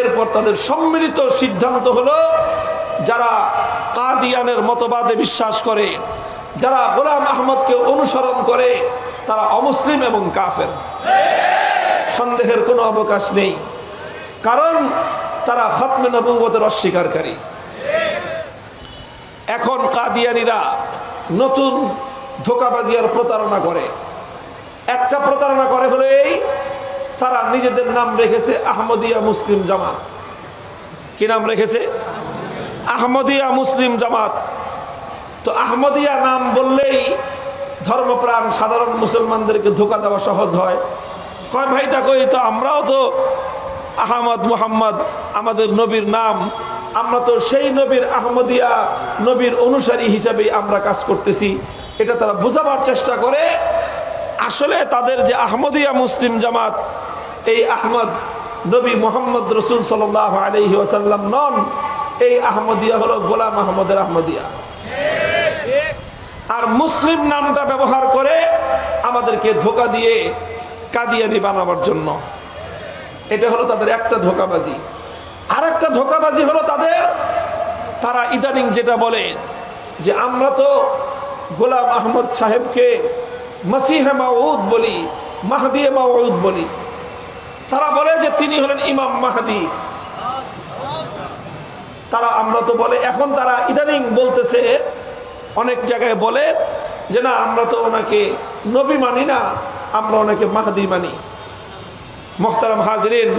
এরপর তাদের সম্মিলিত সিদ্ধান্ত হলো, যারা কাদিয়ানের মতবাদে বিশ্বাস করে, যারা গোলাম আহমদকে অনুসরণ করে, তারা অমুসলিম এবং কাফের। সন্দেহের কোনো অবকাশ নেই, কারণ তারা খতমে নবুয়তের অস্বীকারী। এখন কাদিয়ানীরা নতুন ধোঁকাবাজি আর প্রতারণা করে। একটা প্রতারণা করে হলো এই, তারা নিজেদের নাম রেখেছে আহমদিয়া মুসলিম জামাত। কি নাম রেখেছে? আহমদিয়া মুসলিম জামাত। তো আহমদিয়া নাম বললেই ধর্মপ্রাণ সাধারণ মুসলমানদেরকে ধোঁকা দেওয়া সহজ হয়। কয় ভাই দেখো, এই তো আমরাও তো আহমদ মুহাম্মদ আমাদের নবীর নাম, আমরা তো সেই নবীর আহমদিয়া নবীর অনুসারী হিসাবে আমরা কাজ করতেছি। এটা তারা বোঝাবার চেষ্টা করে। আসলে তাদের যে আহমদিয়া মুসলিম জামাত, এই আহমদ নবী মুহাম্মদ রাসূল সাল্লাল্লাহু আলাইহি ওয়াসাল্লাম নন। এই আহমদিয়া হলো গোলাম আহমদের আহমদিয়া। আর মুসলিম নামটা ব্যবহার করে আমাদেরকে ধোঁকা দিয়ে কাদিয়ানি বানাবার জন্য। এটা হলো তাদের একটা ধোঁকাবাজি। আর একটা ধোঁকাবাজি হলো তারা ইদানিং যেটা বলে যে আমরা তো গোলাম আহমদ সাহেবকে মসিহে মাউউদ বলি, মাহদি মাউউদ বলি। তারা বলে যে তিনি হলেন ইমাম মাহদি। আমরা তো বলে, এখন তারা ইদানিং বলতেছে, অনেক জায়গায় বলে যে না, আমরা তো ওনাকে নবী মানি না, আমরা ওনাকে মাহদি মানি। মুহতারাম হাজরিন,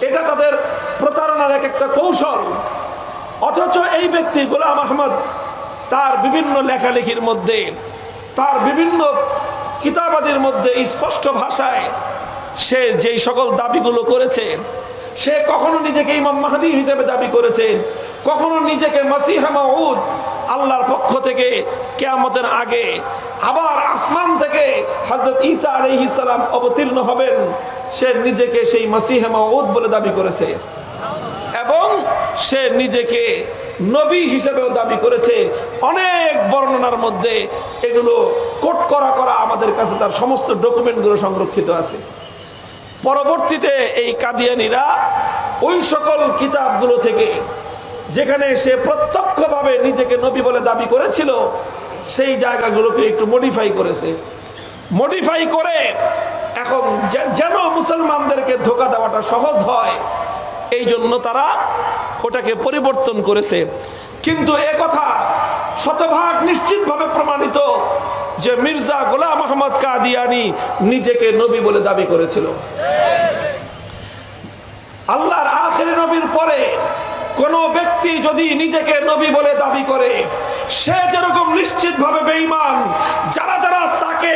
এটা তাদের প্রতারণার একটা কৌশল। অথচ এই ব্যক্তি গোলাম আহমদ তার বিভিন্ন লেখালেখির মধ্যে, তার বিভিন্ন কিতাবাদির মধ্যে স্পষ্ট ভাষায় সে যেই সকল দাবিগুলো করেছে, সে কখনো নিজেকে ইমাম মাহদি হিসেবে দাবি করেছে, কখনো নিজেকে মসিহা মাউউদ, আল্লাহর পক্ষ থেকে কিয়ামতের আগে আবার আসমান থেকে হযরত ঈসা আলাইহিস সালাম অবতীর্ণ হবেন, সে নিজেকে সেই মসিহা মাউউদ বলে দাবি করেছে। এবং সে নিজেকে নবী হিসেবেও দাবি করেছে। অনেক বড় বর্ণনার মধ্যে এগুলো কোট করা আমাদের কাছে তার সমস্ত ডকুমেন্টগুলো সংরক্ষিত আছে। পরবর্তীতে এই কাদিয়ানীরা ওই সকল কিতাবগুলো থেকে যেখানে সে প্রত্যক্ষভাবে নিজেকে নবী বলে দাবি করেছিল সেই জায়গাগুলোকে একটু মডিফাই করেছে। মডিফাই করে এখন যেন মুসলমানদেরকে ধোঁকা দেওয়াটা সহজ হয় এই জন্য তারা ওটাকে পরিবর্তন করেছে। কিন্তু একথা শতভাগ নিশ্চিতভাবে প্রমাণিত যে মির্জা গোলাম আহমদ কাদিয়ানী নিজেকে নবী বলে দাবি করেছিল। আল্লাহর আখেরি নবীর পরে কোন ব্যক্তি যদি নিজেকে নবী বলে দাবি করে সে যেরকম নিশ্চিতভাবে বেঈমান, যারা যারা তাকে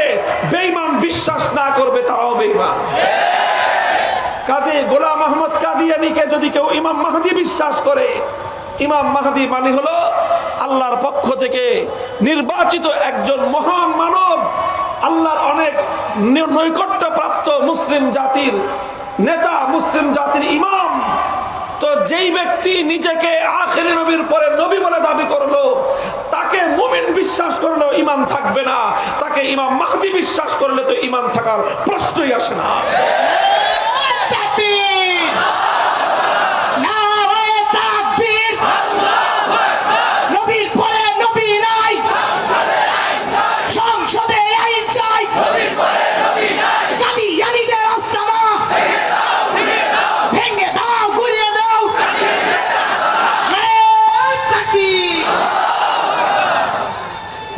বেঈমান বিশ্বাস না করবে তারাও বেঈমান। কাজে গোলাম আহমদ কাদিয়ানীকে যদি কেউ ইমাম মাহদী বিশ্বাস করে, ইমাম মাহদী মানে হলো আল্লাহর পক্ষ থেকে নির্বাচিত একজন মহান মানব, আল্লাহর অনেক নৈকট্যপ্রাপ্ত মুসলিম জাতির নেতা, মুসলিম জাতির ইমাম। তো যেই ব্যক্তি নিজেকে আখেরি নবীর পরে নবী বলে দাবি করলো তাকে মুমিন বিশ্বাস করলো ঈমান থাকবে না, তাকে ইমাম মাহদী বিশ্বাস করলে তো ঈমান থাকার প্রশ্নই আসে না।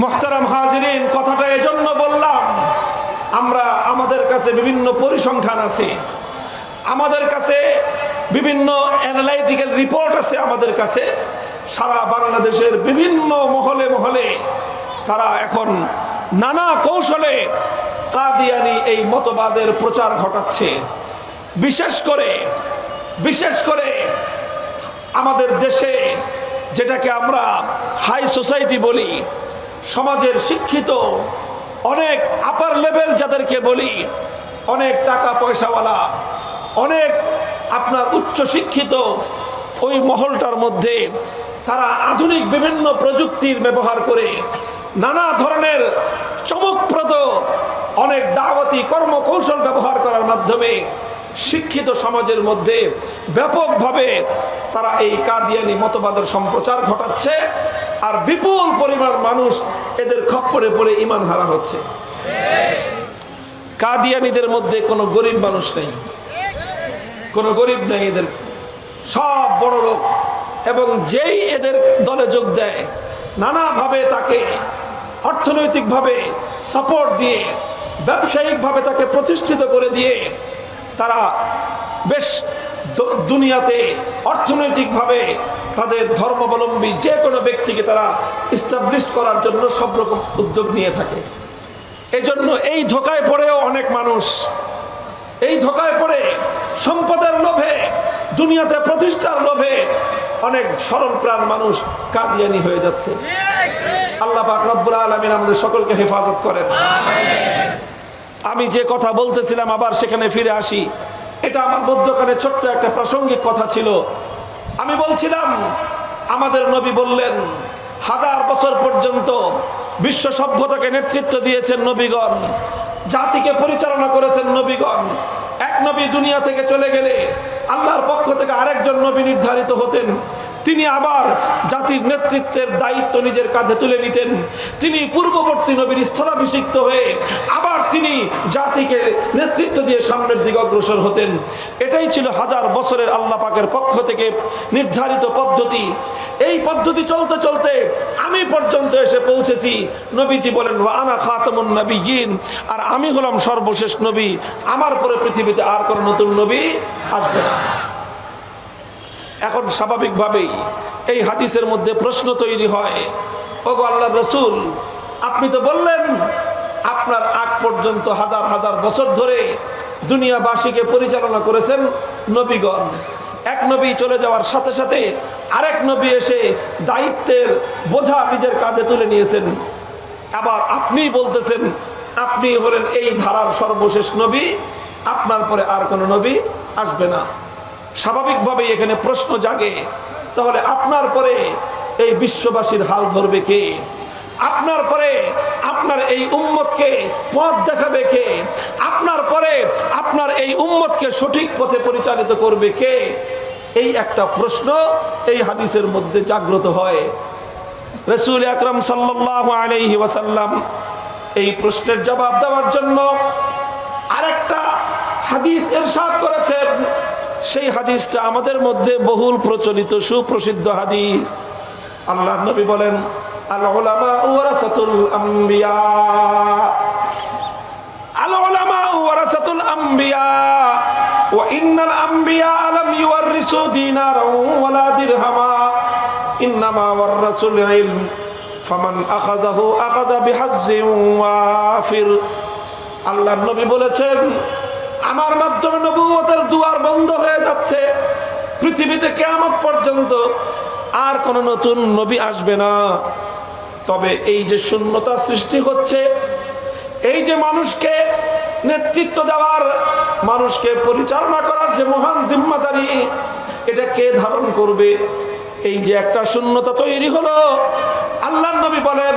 মুহতারাম হাজিরিন, কথাটা এজন্য বললাম, আমরা আমাদের কাছে বিভিন্ন পরিসংখ্যান আছে, আমাদের কাছে বিভিন্ন অ্যানালাইটিক্যাল রিপোর্ট আছে, আমাদের কাছে সারা বাংলাদেশের বিভিন্ন মহলে মহলে তারা এখন নানা কৌশলে কাদিয়ানী এই মতবাদের প্রচার ঘটাচ্ছে। বিশেষ করে আমাদের দেশে যেটাকে আমরা হাই সোসাইটি বলি, সমাজের শিক্ষিত অনেক আপার লেভেল যাদেরকে বলি, অনেক টাকা পয়সাওয়ালা, অনেক আপনার উচ্চ শিক্ষিত ওই মহলটার মধ্যে তারা আধুনিক বিভিন্ন প্রযুক্তির ব্যবহার করে নানা ধরনের চমকপ্রদ অনেক দাওয়াতি কর্মকৌশল ব্যবহার করার মাধ্যমে শিক্ষিত সমাজের মধ্যে ব্যাপকভাবে তারা এই কাদিয়ানী মতবাদের সম্প্রচার ঘটাচ্ছে, আর বিপুল পরিমাণ মানুষ এদের খপ্পরে পড়ে ঈমান হারা হচ্ছে। কাদিয়ানীদের মধ্যে কোনো গরিব মানুষ নেই, কোনো গরিব নেই, এদের সব বড় লোক। এবং যেই এদের দলে যোগ দেয় নানাভাবে তাকে অর্থনৈতিকভাবে সাপোর্ট দিয়ে, ব্যবসায়িকভাবে তাকে প্রতিষ্ঠিত করে দিয়ে তারা বেশ দুনিয়াতে অর্থনৈতিকভাবে তাদের ধর্মাবলম্বী যে কোনো ব্যক্তিকে তারা ইস্টাবলিশ করার জন্য সব রকম উদ্যোগ নিয়ে থাকে। এজন্য এই ধোঁকায় পড়েও অনেক মানুষ, এই ধোঁকায় পড়ে সম্পদের লোভে, দুনিয়াতে প্রতিষ্ঠার লোভে অনেক সরল প্রাণ মানুষ কাদিয়ানী হয়ে যাচ্ছে। আল্লাহ পাক রব্বুল আলামিন আমাদের সকলকে হেফাজত করেন। আমি যে কথা বলতেছিলাম আবার সেখানে ফিরে আসি। এটা আমার মধ্যখানে ছোট্ট একটা প্রাসঙ্গিক কথা ছিল। আমি বলছিলাম আমাদের নবী বললেন 1000 বছর পর্যন্ত বিশ্ব সভ্যতাকে নেতৃত্ব দিয়েছেন নবীগণ, জাতিকে পরিচালনা করেছেন নবীগণ। এক নবী দুনিয়া থেকে চলে গেলে আল্লাহর পক্ষ থেকে আরেকজন নবী নির্ধারিত হতেন, তিনি আবার জাতির নেতৃত্বের দায়িত্ব নিজের কাঁধে তুলে নিতেন। তিনি পূর্ববর্তী নবীর স্থলাভিষিক্ত হয়ে আবার তিনি জাতিকে নেতৃত্ব দিয়ে সামনের দিকে অগ্রসর হতেন। এটাই ছিল 1000 বছরের আল্লাহ পাকের পক্ষ থেকে নির্ধারিত পদ্ধতি। এই পদ্ধতি চলতে চলতে আমি পর্যন্ত এসে পৌঁছেছি। নবীজি বলেন ওয়া আনা খাতামুন নবিয়্যিন, আর আমি হলাম সর্বশেষ নবী, আমার পরে পৃথিবীতে আর কোনো নতুন নবী আসবে না। এখন স্বাভাবিকভাবেই এই হাদিসের মধ্যে প্রশ্ন তৈরি হয়, ওগো আল্লাহর রাসূল, আপনি তো বললেন আপনার আগ পর্যন্ত 1000 বছর ধরে দুনিয়াবাসীকে পরিচালনা করেছেন নবীগণ। এক নবী চলে যাওয়ার সাথে সাথে আরেক নবী এসে দায়িত্বের বোঝা নিজের কাঁধে তুলে নিয়েছেন। আবার আপনি বলতেছেন আপনি হলেন এই ধারার সর্বশেষ নবী, আপনার পরে আর কোনো নবী আসবে না। স্বাভাবিকভাবেই এখানে প্রশ্ন জাগে, তাহলে আপনার পরে এই বিশ্ববাসীর হাল ধরবে কে? আপনার পরে আপনার এই উম্মতকে পথ দেখাবে কে? আপনার পরে আপনার এই উম্মতকে সঠিক পথে পরিচালিত করবে কে? এই একটা প্রশ্ন এই হাদিসের মধ্যে জাগ্রত হয়। রাসূল আকরাম সাল্লাল্লাহু আলাইহি ওয়াসাল্লাম এই প্রশ্নের জবাব দেওয়ার জন্য আরেকটা হাদিস ইরশাদ করেছেন। সেই হাদিসটা আমাদের মধ্যে বহুল প্রচলিত সুপ্রসিদ্ধ হাদিস। আল্লাহর নবী বলেন, আল উলামা ওয়ারাসাতুল আম্বিয়া, আল উলামা ওয়ারাসাতুল আম্বিয়া ওয়া ইন্নাল আম্বিয়া লাম ইউওয়ারিসু দিনারাও ওয়ালা দিরহামা ইন্নামা ওয়ারাসুল ইলম ফামান আখাযাহু আখাযা বিহাজ্জিন ওয়াফির। আল্লাহর নবী বলেছেন, আমার মাধ্যমে নবুয়তের দুয়ার বন্ধ হয়ে যাচ্ছে। পৃথিবীতে কিয়ামত পর্যন্ত আর কোন নতুন নবী আসবে না। তবে এই যে শূন্যতা সৃষ্টি হচ্ছে, এই যে মানুষকে নেতৃত্ব দেওয়ার, মানুষকে পরিচালনা করার যে মহান জিম্মাদারি, এটা কে ধারণ করবে? এই যে একটা শূন্যতা তৈরি হলো, আল্লাহর নবী বলেন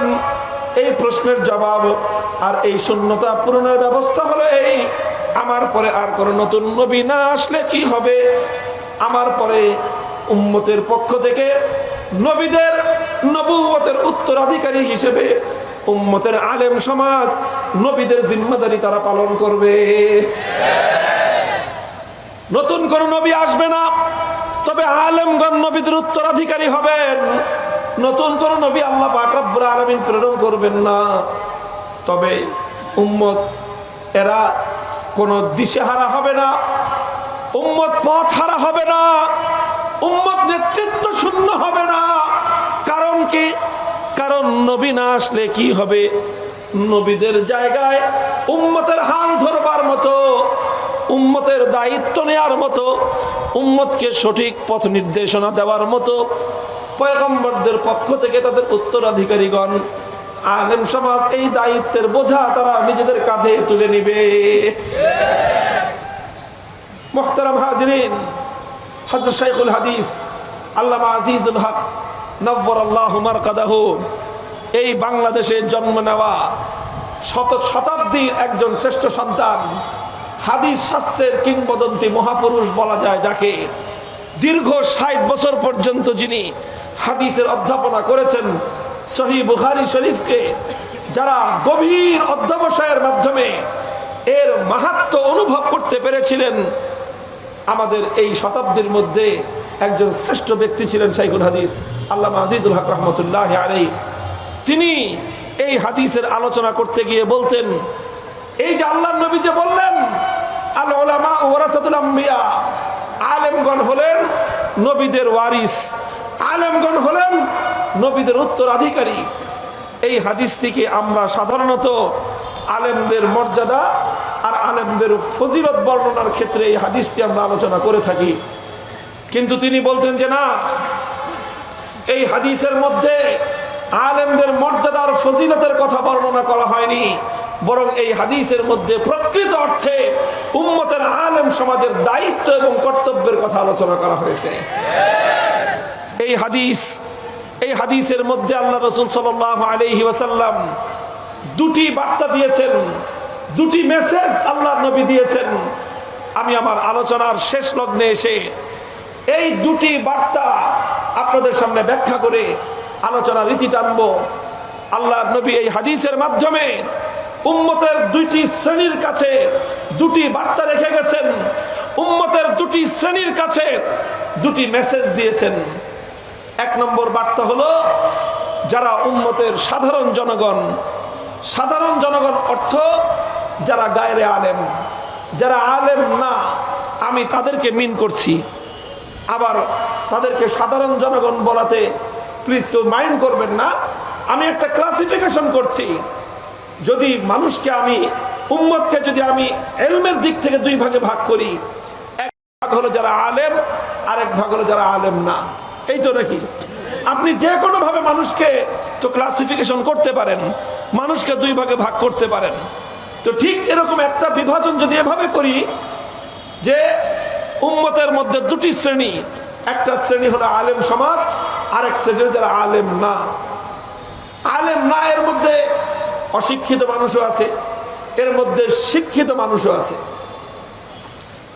এই প্রশ্নের জবাব আর এই শূন্যতা পূরণের ব্যবস্থা হলো এই, আমার পরে আর কোন নতুন নবী না আসলে কি হবে? আমার পরে উম্মতের পক্ষ থেকে নবীদের নবুয়তের উত্তরাধিকারী হিসেবে উম্মতের আলেম সমাজ নবীদের জিম্মাদারি তারা পালন করবে। নতুন কোন নবী আসবে না, তবে আলেমগণ নবীদের উত্তরাধিকারী হবেন। নতুন কোন নবী আল্লাহ পাক রব্বুল আলামিন প্রেরণ করবেন না। তবে উম্মত এরা কোন দিশেহারা হবে না, উম্মত পথ হারা হবে না, উম্মত নেতৃত্ব শূন্য হবে না। কারণ কি? কারণ নবী না আসলে কি হবে? নবীদের জায়গায় উম্মতের হাল ধরবার মতো, উম্মতের দায়িত্ব নেয়ার মতো, উম্মতকে সঠিক পথ নির্দেশনা দেওয়ার মতো পয়গম্বরদের পক্ষ থেকে তাদের উত্তরাধিকারীগণ আলেম সমাজ এই দায়িত্বের বোঝা তারা নিজেদের কাঁধে তুলে নিবে। মুহতারাম হাজিরিন, হযরত শাইখুল হাদিস আল্লামা আজিজুল হক নব্বরাল্লাহু মারকাদাহু এই বাংলাদেশে জন্ম নেওয়া শতাব্দীর একজন শ্রেষ্ঠ সন্তান, হাদিস শাস্ত্রের কিংবদন্তি মহাপুরুষ বলা যায় যাকে। দীর্ঘ ৬০ বছর পর্যন্ত যিনি হাদিসের অধ্যাপনা করেছেন, সহিহ বুখারী শরীফকে যারা গভীর অধ্যবসায়ের মাধ্যমে এর মাহাত্ম্য অনুভব করতে পেরেছিলেন, আমাদের এই শতাব্দীর মধ্যে একজন শ্রেষ্ঠ ব্যক্তি ছিলেন শাইখুল হাদিস আল্লামা আজিজুল হক রহমতুল্লাহি আলাইহি। তিনি এই হাদিসের আলোচনা করতে গিয়ে বলতেন, এই যে আল্লাহর নবী যে বললেন আল উলামা ওয়ারাসাতুল আম্বিয়া, আলেমগণ হলেন নবীদের ওয়ারিস, আলেমগণ হলেন নবীদের উত্তরাধিকারী। এই হাদিসটিকে আমরা সাধারণত আলেমদের মর্যাদা আর আলেমদের ফজিলত বর্ণনার ক্ষেত্রে এই হাদিসটি আমরা আলোচনা করে থাকি। কিন্তু তিনি বলতেন যে না, এই হাদিসের মধ্যে আলেমদের মর্যাদার ফজিলতের কথা বর্ণনা করা হয়নি, বরং এই হাদিসের মধ্যে প্রকৃত অর্থে উম্মতের আলেম সমাজের দায়িত্ব এবং কর্তব্যের কথা আলোচনা করা হয়েছে। এই হাদিসের মধ্যে আল্লাহ রাসূল সাল্লাল্লাহু আলাইহি ওয়াসাল্লাম দুটি বার্তা দিয়েছেন, দুটি মেসেজ আল্লাহর নবী দিয়েছেন। আমি আমার আলোচনার শেষ লগ্নে এসে এই দুটি বার্তা আপনাদের সামনে ব্যাখ্যা করে আলোচনার রীতি টানব। আল্লাহর নবী এই হাদিসের মাধ্যমে উম্মতের দুইটি শ্রেণীর কাছে দুটি বার্তা রেখে গেছেন, উম্মতের দুটি শ্রেণীর কাছে দুটি মেসেজ দিয়েছেন। এক নম্বর বার্তা হলো যারা উম্মতের সাধারণ জনগণ, সাধারণ জনগণ অর্থ যারা গায়রে আলেম, যারা আলেম না, আমি তাদেরকে মিন করছি। আবার তাদেরকে সাধারণ জনগণ বলাতে প্লিজ কেউ মাইন্ড করবেন না, আমি একটা ক্লাসিফিকেশন করছি। যদি মানুষকে আমি, উম্মতকে যদি আমি ইলমের দিক থেকে দুই ভাগে ভাগ করি, এক ভাগ হলো যারা আলেম, আরেক ভাগ হলো যারা আলেম না। এই তো নাকি? আপনি যে কোনো ভাবে মানুষকে তো ক্লাসিফিকেশন করতে পারেন, মানুষকে দুই ভাগে ভাগ করতে পারেন। তো ঠিক এরকম একটা বিভাজন যদি এভাবে করি যে উম্মতের মধ্যে দুটি শ্রেণী, একটা শ্রেণী হলো আলেম সমাজ, আরেক শ্রেণী যারা আলেম না। আলেম না, এর মধ্যে অশিক্ষিত মানুষও আছে, এর মধ্যে শিক্ষিত মানুষও আছে।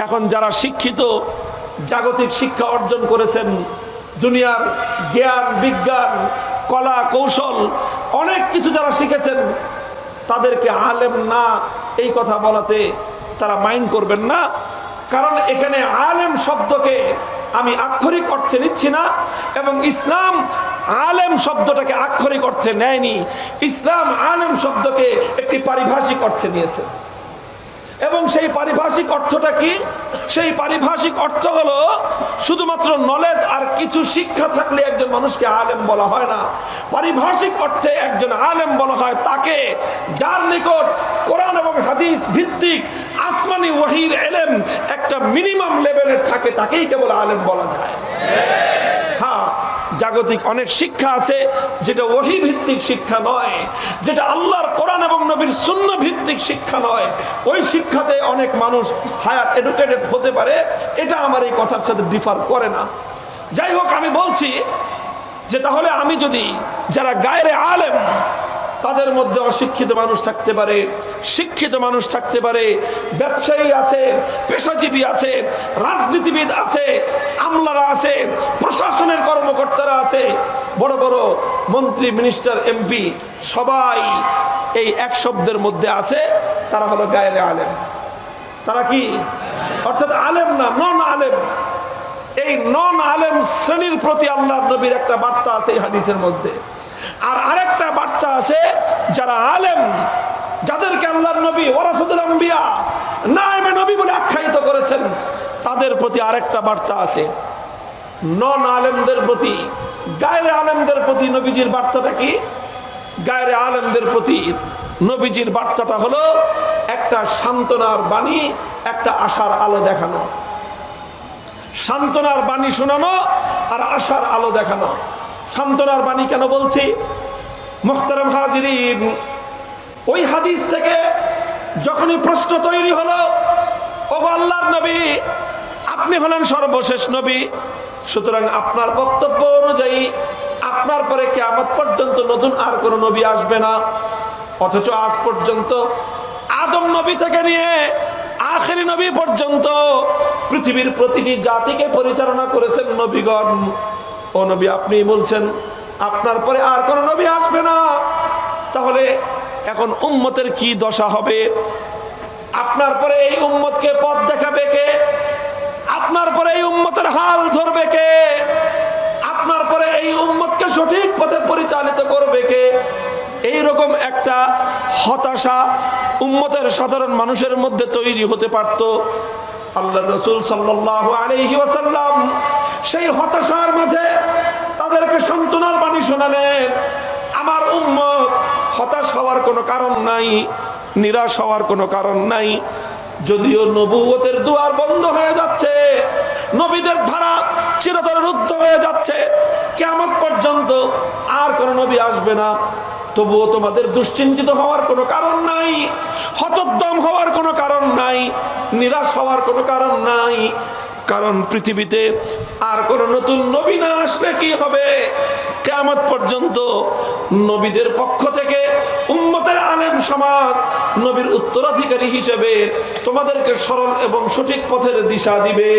এখন যারা শিক্ষিত, জাগতিক শিক্ষা অর্জন করেছেন, দুনিয়ার জ্ঞান বিজ্ঞান কলা কৌশল অনেক কিছু যারা শিখেছেন, তাদেরকে আলেম না এই কথা বলাতে তারা মাইন্ড করবেন না। কারণ এখানে আলেম শব্দকে আমি আক্ষরিক অর্থে নিচ্ছি না, এবং ইসলাম আলেম শব্দটাকে আক্ষরিক অর্থে নেয়নি। ইসলাম আলেম শব্দকে একটি পারিভাষিক অর্থে নিয়েছে, এবং সেই পারিভাষিক অর্থটা কি? সেই পারিভাষিক অর্থ হলো শুধুমাত্র নলেজ আর কিছু শিক্ষা থাকলে একজন মানুষকে আলেম বলা হয় না। পারিভাষিক অর্থে একজন আলেম বলা হয় তাকে যার নিকট কোরআন এবং হাদিস ভিত্তিক আসমানি ওয়াহির ইলম একটা মিনিমাম লেভেলের থাকে, তাকেই কেবল আলেম বলা যায়। হ্যাঁ, জাগতিক অনেক শিক্ষা আছে যেটা ওহী ভিত্তিক শিক্ষা নয়, যেটা আল্লাহর কোরআন এবং নবীর সুন্নাহ ভিত্তিক শিক্ষা নয়। ওই শিক্ষাতে অনেক মানুষ হায়ার এডুকেটেড হতে পারে, এটা আমার এই কথার সাথে ডিফার করে না। যাই হোক, আমি বলছি যে তাহলে আমি যদি যারা গায়রে আলেম, তাদের মধ্যে অশিক্ষিত মানুষ থাকতে পারে, শিক্ষিত মানুষ থাকতে পারে, ব্যবসায়ী আছে, পেশাজীবী আছে, রাজনীতিবিদ আছে, আমলারা আছে, প্রশাসনের কর্মকর্তারা আছে, বড় বড় মন্ত্রী মিনিস্টার এমপি সবাই এই এক শব্দের মধ্যে আছে, তারা হলো গায়রে আলেম। তারা কি? অর্থাৎ আলেম না, নন আলেম। এই নন আলেম শ্রেণীর প্রতি আল্লাহর নবীর একটা বার্তা আছে এই হাদিসের মধ্যে। আর আরেকটা বার্তা আছে যারা আলেম, যাদেরকে আল্লাহর নবী ওয়ারাসাতুল আম্বিয়া, নায়েবে নবী বলে আখ্যায়িত করেছেন, তাদের প্রতি আরেকটা বার্তা আছে। নন আলেমদের প্রতি, গায়রে আলেমদের প্রতি নবীজির বার্তাটা কি? গায়রে আলেমদের প্রতি নবীজির বার্তাটা হলো একটা সান্ত্বনার বাণী, একটা আশার আলো দেখানো। সান্ত্বনার বাণী শোনানো আর আশার আলো দেখানো। সান্ত্বনার বাণী কেন বলছি? মুহতারাম হাজিরিন, ওই হাদিস থেকে যখনই প্রশ্ন তৈরি হলো, ওগো আল্লাহর নবী, আপনি হলেন সর্বশেষ নবী, সুতরাং আপনার বক্তব্য অনুযায়ী আপনার পরে কিয়ামত পর্যন্ত নতুন আর কোন নবী আসবে না। অথচ আজ পর্যন্ত আদম নবী থেকে নিয়ে আখেরি নবী পর্যন্ত পৃথিবীর প্রতিটি জাতিকে পরিচালনা করেছেন নবীগণ। ও নবী, আপনি বলছেন আপনার পরে আর কোন নবী আসবে না, তাহলে এখন উম্মতের কি দশা হবে? আপনার পরে এই উম্মতকে পথ দেখাবে কে? আপনার পরে এই উম্মতের হাল ধরবে কে? আপনার পরে এই উম্মতকে সঠিক পথে পরিচালিত করবে কে? এইরকম একটা হতাশা উম্মতের সাধারণ মানুষের মধ্যে তৈরি হতে পারত। আল্লাহর রাসূল সাল্লাল্লাহু আলাইহি ওয়াসাল্লাম সেই হতাশার মাঝে তাদেরকে সান্ত্বনার বাণী শোনালেন। আমার উম্মত হতাশ হওয়ার কোনো কারণ নাই, নিরাশ হওয়ার কোনো কারণ নাই। যদিও নবুয়তের দুয়ার বন্ধ হয়ে যাচ্ছে, নবীদের ধারা চিরতরে রুদ্ধ হয়ে যাচ্ছে, কিয়ামত পর্যন্ত আর কোন নবী আসবে না, তবুও তোমাদের দুশ্চিন্তিত হওয়ার কোনো কারণ নাই, হতোদ্যম হওয়ার কোনো কারণ নাই, নিরাশ হওয়ার কোনো কারণ নাই। কারণ পৃথিবীতে আর কোন নতুন নবী না আসলে কি হবে? কিয়ামত পর্যন্ত নবীদের পক্ষ থেকে উম্মতের আলেম সমাজ নবীর উত্তরাধিকারী হিসেবে তোমাদেরকে সরল এবং সঠিক পথের দিশা দিবে।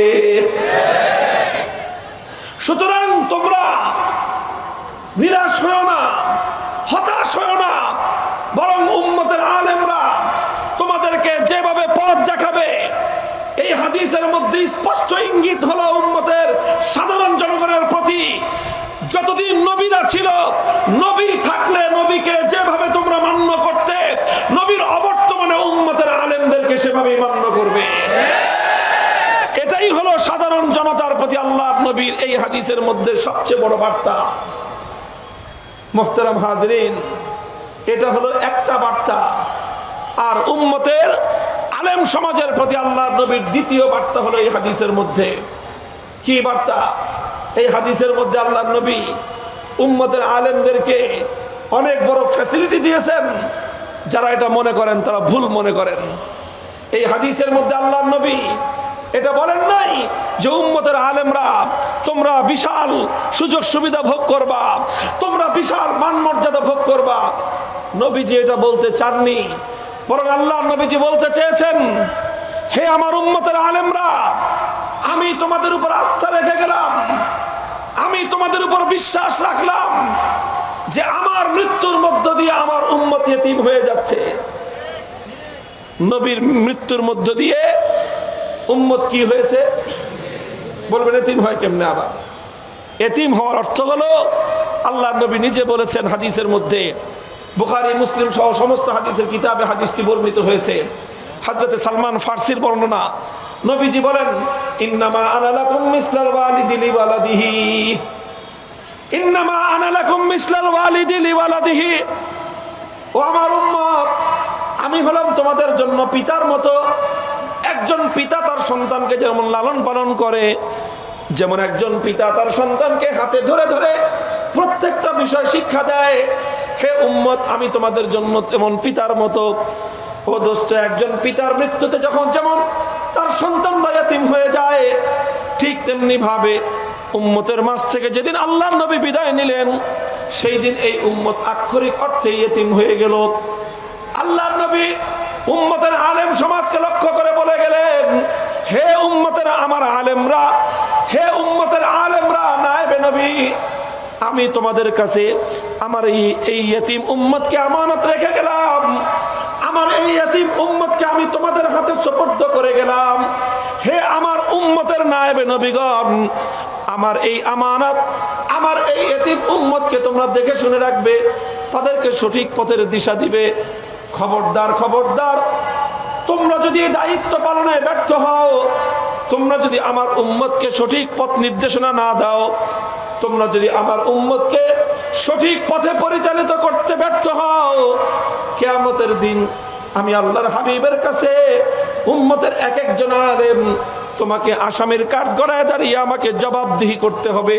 সুতরাং তোমরা নিরাশ হও না, হতাশ হও না, বরং উম্মতের আলেমরা তোমাদেরকে যেভাবে পথ দেখাবে, এই হাদিসের মধ্যে স্পষ্ট ইঙ্গিত হলো উম্মতের সাধারণ জনগণের প্রতি যতদিন নবীরা ছিল, নবী থাকলে নবীকে যেভাবে তোমরা মান্য করতে, নবীর অবর্তমানে উম্মতের আলেমদেরকে সেভাবেই মান্য করবে। এটাই হলো সাধারণ জনতার প্রতি আল্লাহর নবীর এই হাদিসের মধ্যে সবচেয়ে বড় বার্তা। মুহতারাম হাজিরিন, এটা হলো একটা বার্তা। আর উম্মতের আলেম সমাজের প্রতি আল্লাহর নবীর দ্বিতীয় বার্তা হলো এই হাদিসের মধ্যে। কি বার্তা? এই হাদিসের মধ্যে আল্লাহর নবী উম্মতের আলেমদেরকে অনেক বড় ফ্যাসিলিটি দিয়েছেন। যারা এটা মনে করেন তারা ভুল মনে করেন। এই হাদিসের মধ্যে আল্লাহর নবী এটা বলেন নাই যে উম্মতের আলেমরা তোমরা বিশাল সুযোগ সুবিধা ভোগ করবা, তোমরা বিশাল মান মর্যাদা ভোগ করবা। নবীজি এটা বলতে চাননি, বরং আল্লাহ নবীজি বলতে চেয়েছেন, হে আমার উম্মতের আলেমরা, আমি তোমাদের উপর আস্থা রেখে গেলাম, আমি তোমাদের উপর বিশ্বাস রাখলাম যে আমার মৃত্যুর মধ্য দিয়ে আমার উম্মত ইতিম হয়ে যাচ্ছে। নবীর মৃত্যুর মধ্য দিয়ে উম্মত কি হয়েছে? বলবেন এতিম হয় কেমনে? আবার এতিম হওয়ার অর্থ হলো, আল্লাহ নবী নিজে বলেছেন হাদিসের মধ্যে, বুখারী মুসলিম সহ সমস্ত হাদিসের কিতাবে হাদিসটি বর্ণিত হয়েছে। হযরত সালমান ফারসির বর্ণনা, নবীজি বলেন, ইন্নামা আনা লাকুম মিসলাল ওয়ালিদি লিওয়ালাদিহি, ইন্নামা আনা লাকুম মিসলাল ওয়ালিদি লিওয়ালাদিহি। ও আমার উম্মত, আমি হলাম তোমাদের জন্য পিতার মতো। একজন পিতা তার সন্তানকে যেমন লালন পালন করে, যেমন একজন পিতা তার সন্তানকে হাতে ধরে ধরে প্রত্যেকটা বিষয় শিক্ষা দেয়, হে উম্মত আমি তোমাদের জন্য তেমন পিতার মতো। ও দোস্ত, একজন পিতার মৃত্যুতে যখন যেমন তার সন্তানরা ইয়াতীম হয়ে যায়, ঠিক তেমনি ভাবে উম্মতের মাঝ থেকে যেদিন আল্লাহর নবী বিদায় নিলেন, সেই দিন এই উম্মত আক্ষরিক অর্থে ইয়াতীম হয়ে গেল। আল্লাহর নবী উম্মতের আলেম সমাজকে লক্ষ্য করে বলে গেলেন, হে উম্মতের আমার আলেমরা, হে উম্মতের আলেমরা, নায়েবে নবী, আমি তোমাদের কাছে আমার এই ইয়তীম উম্মতকে আমানত রেখে গেলাম, আমার এই ইয়তীম উম্মতকে আমি তোমাদের হাতে সুপুর্দ করে গেলাম। হে আমার উম্মতের নায়েবে নবীগণ, আমার এই আমানত, আমার এই ইয়তীম উম্মতকে তোমরা দেখে শুনে রাখবে, তাদেরকে সঠিক পথের দিশা দিবে। খবরদার, খবরদার, তোমরা যদি এই দায়িত্ব পালনে ব্যর্থ হও, তোমরা যদি আমার উম্মতকে সঠিক পথ নির্দেশনা না দাও, তোমরা যদি আমার উম্মতকে সঠিক পথে পরিচালিত করতে ব্যর্থ হও, কিয়ামতের দিন আমি আল্লাহর হাবিবের কাছে উম্মতের এক একজন আলেম তোমাকে আসামির কাঠ গড়ায় দাঁড়িয়ে আমাকে জবাবদিহি করতে হবে।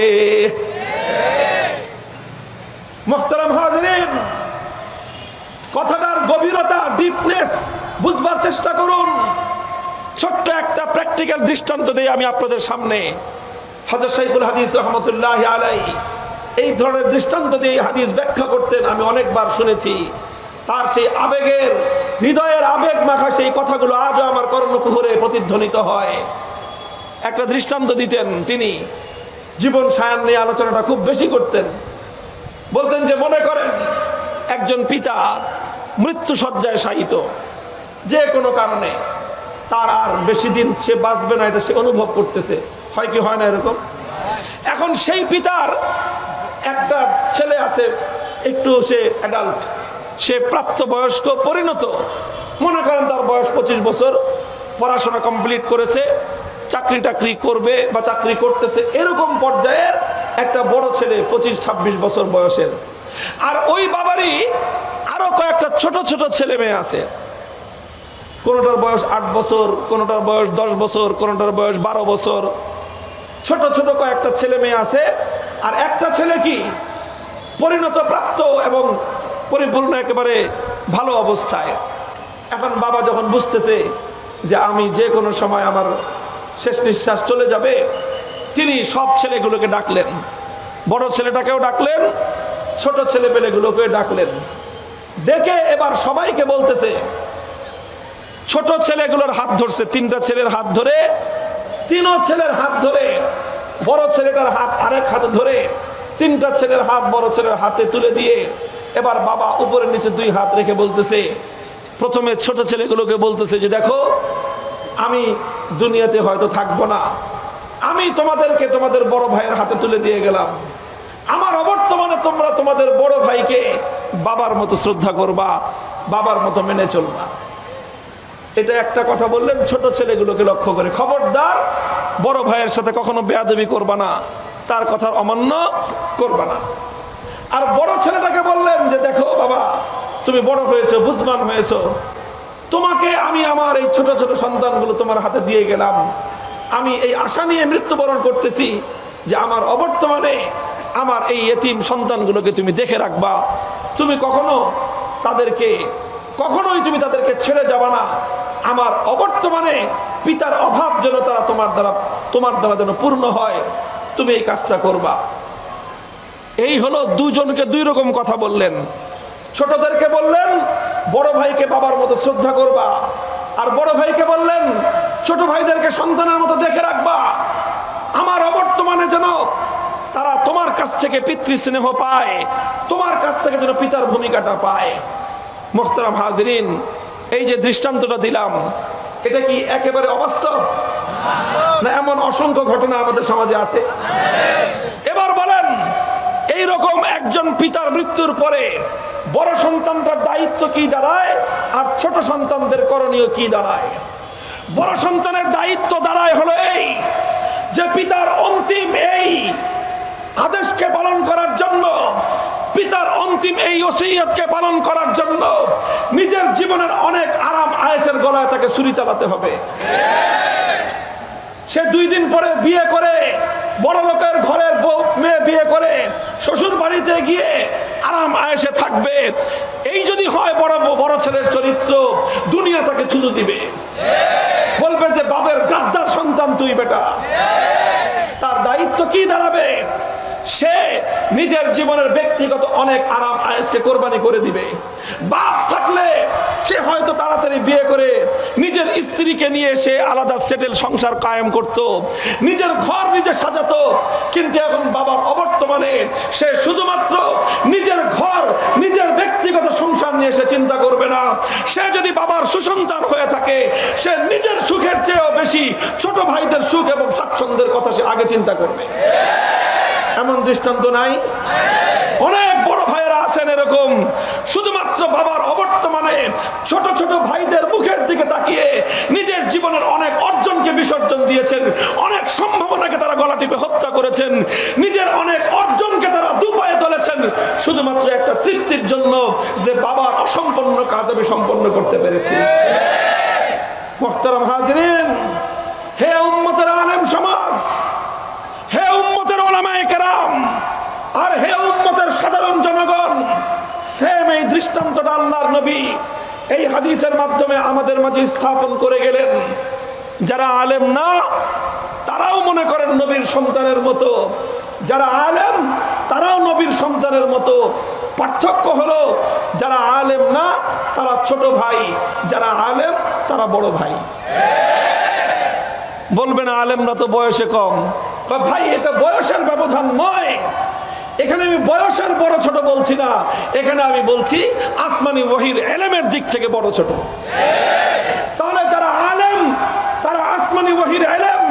মুহতারাম হাজিরিন, কথাটার গভীরতা, ডিপনেস বুঝবার চেষ্টা করুন। ছোট্ট একটা প্র্যাকটিক্যাল দৃষ্টান্ত দিয়ে আমি আপনাদের সামনে, হযরত শাইখুল হাদিস রাহমাতুল্লাহি আলাইহি এই ধরনের দৃষ্টান্ত দিয়ে হাদিস ব্যাখ্যা করতেন, আমি অনেকবার শুনেছি। তার সেই আবেগের, হৃদয়ের আবেগ মাখা সেই কথাগুলো আজও আমার কর্ণকুহরে প্রতিধ্বনিত হয়। একটা দৃষ্টান্ত দিতেন তিনি, জীবন সায়ান নিয়ে আলোচনাটা খুব বেশি করতেন। বলতেন যে, মনে করেন একজন পিতা মৃত্যু শয্যায় শায়িত, যে কোনো কারণে তার আর বেশি দিন সে বাঁচবে না, এটা সে অনুভব করতেছে, হয় কি হয় না এরকম? এখন সেই পিতার একটা ছেলে আছে, একটু সে অ্যাডাল্ট, সে প্রাপ্তবয়স্ক পরিণত, মনে করেন তার বয়স 25 বছর, পড়াশোনা কমপ্লিট করেছে, চাকরি টাকরি করবে বা চাকরি করতেছে, এরকম পর্যায়ের একটা বড় ছেলে 25-26 বছর বয়সের। আর ওই বাবারই আরো কয়েকটা ছোট ছোট ছেলে মেয়ে আছে, কোনটার বয়স 8 বছর, কোনটার বয়স 10 বছর, কোনটার বয়স 12 বছর, ছোট ছোট কয়েকটা ছেলে মেয়ে আছে। আর একটা ছেলে কি পরিণত প্রাপ্ত এবং পরিপূর্ণ একেবারে ভালো অবস্থায়। এখন বাবা যখন বুঝতেছে যে আমি যে কোনো সময় আমার শেষ নিঃশ্বাস চলে যাবে, তিনি সব ছেলেগুলোকে ডাকলেন, বড় ছেলেটাকেও ডাকলেন, ছোট ছেলে পেলেগুলোকে ডাকলেন, ডেকে এবার সবাইকে বলতেছে, ছোট ছেলেগুলোর হাত ধরছে, 3টা ছেলের হাত ধরে, 3 ছেলের হাত ধরে, বড় ছেলেটার হাত আরেক হাতে ধরে, 3টা ছেলের হাত বড় ছেলের হাতে তুলে দিয়ে এবার বাবা উপরে নিচে 2 হাত রেখে বলতেছে, প্রথমে ছোট ছেলেগুলোকে বলতেছে যে, দেখো আমি দুনিয়াতে হয়তো থাকবো না, আমি তোমাদেরকে তোমাদের বড় ভাইয়ের হাতে তুলে দিয়ে গেলাম, আমার অবর্তমানে তোমরা তোমাদের বড় ভাইকে বাবার মতো শ্রদ্ধা করবা, বাবার মতো মেনে চলবা। এটা একটা কথা বললেন ছোট ছেলেগুলোকে লক্ষ্য করে, খবরদার বড় ভাইয়ের সাথে কখনো বেয়াদবি করবা না, তার কথার অমান্য করবা না। আর বড় ছেলেটাকে বললেন যে, দেখো বাবা, তুমি বড় হয়েছো, বুঝবান হয়েছো, তোমাকে আমি আমার এই ছোট ছোট সন্তানগুলো তোমার হাতে দিয়ে গেলাম, আমি এই আশা নিয়ে মৃত্যুবরণ করতেছি যে আমার অবর্তমানে আমার এই এতিম সন্তানগুলোকে তুমি দেখে রাখবা, তুমি কখনোই তুমি তাদেরকে ছেড়ে যাবা না, আমার অবর্তমানে পিতার অভাব যেন তারা তোমার দ্বারা যেন পূর্ণ হয়, তুমি এই কাজটা করবা। এই হলো দুজনকে দুই রকম কথা বললেন। ছোটদেরকে বললেন বড় ভাইকে বাবার মতো শ্রদ্ধা করবা, আর বড় ভাইকে বললেন ছোট ভাইদেরকে সন্তানের মতো দেখে রাখবা। আমার অবর্তমানে যেন তারা তোমার কাছ থেকে পিতৃ স্নেহ পায়, তোমার কাছ থেকে যেন পিতার ভূমিকাটা পায়। মুহতারাম হাজিরিন, এই যে দৃষ্টান্তটা দিলাম, এটা কি একেবারে অবাস্তব না? এমন অসংখ্য ঘটনা আমাদের সমাজে আছে। এবার বলেন, এই রকম একজন পিতার মৃত্যুর পরে বড় সন্তানটার দায়িত্ব কি দাঁড়ায়, আর ছোট সন্তানদের করণীয় কি দাঁড়ায়? বড় সন্তানের দায়িত্ব দাঁড়ায় হলো এই যে পিতার অন্তিম এই আদেশকে পালন করার জন্য, পিতার অন্তিম এই ওসিয়তকে পালন করার জন্য নিজের জীবনের অনেক আরাম আয়েশের গলায় তাকে ছুরি চালাতে হবে। সে 2 দিন পরে বিয়ে করে, বড় লোকের ঘরের মেয়ে বিয়ে করে শ্বশুর বাড়িতে গিয়ে আরাম আয়েশে থাকবে। এই যদি হয় বড় ছেলের চরিত্র, দুনিয়া তাকে থুতু দিবে, বলবে যে বাবার গাদ্দার সন্তান তুই বেটা। তার দায়িত্ব কি দাঁড়াবে? সে নিজের জীবনের ব্যক্তিগত অনেক আরাম আয়েশকে কোরবানি করে দিবে। বাপ থাকলে সে হয়তো তাড়াতাড়ি বিয়ে করে নিজের স্ত্রীকে নিয়ে সে আলাদা সেটেল সংসার কায়েম করত, নিজের ঘর নিজে সাজাতো। কিন্তু এখন বাবার অবর্তমানে সে শুধুমাত্র নিজের ঘর, নিজের ব্যক্তিগত সংসার নিয়ে সে চিন্তা করবে না। সে যদি বাবার সুসন্তান হয়ে থাকে, সে নিজের সুখের চেয়েও বেশি ছোট ভাইদের সুখ এবং স্বাচ্ছন্দ্যের কথা সে আগে চিন্তা করবে। এমন দৃষ্টান্ত নাই? অনেক বড় ভাইয়েরা আছেন এরকম, শুধুমাত্র বাবার অবর্তমানে ছোট ছোট ভাইদের মুখের দিকে তাকিয়ে নিজের জীবনের অনেক অর্জনকে বিসর্জন দিয়েছেন, অনেক সম্ভাবনাকে তারা গলা টিপে হত্যা করেছেন, নিজের অনেক অর্জনকে তারা দুপায়ে তুলেছেন শুধুমাত্র একটা তৃপ্তির জন্য যে বাবার অসম্পন্ন কাজ আমি সম্পন্ন করতে পেরেছি। মুহতারাম হাজিরিন, হে উম্মতের আলেম সমাজ, হে উম্মতের উলামায়ে কেরাম, আর হে উম্মতের সাধারণ জনগণ, সেম এই দৃষ্টান্তটা আল্লাহর নবী এই হাদিসের মাধ্যমে আমাদের মাঝে স্থাপন করে গেলেন। যারা আলেম না তারাও মনে করেন নবীর সন্তানের মতো, যারা আলেম তারাও নবীর সন্তানের মতো। পার্থক্য হলো যারা আলেম না তারা ছোট ভাই, যারা আলেম তারা বড় ভাই। বলবেন আলেমরা তো বয়সে কম। ভাই, এটা বয়সের ব্যবধান নয়। এখানে আমি বয়সের বড় ছোট বলছি না, এখানে আমি বলছি আসমানি ওহীর ইলমের দিক থেকে বড় ছোট। তাহলে যারা আলেম তারা আসমানি ওহীর ইলম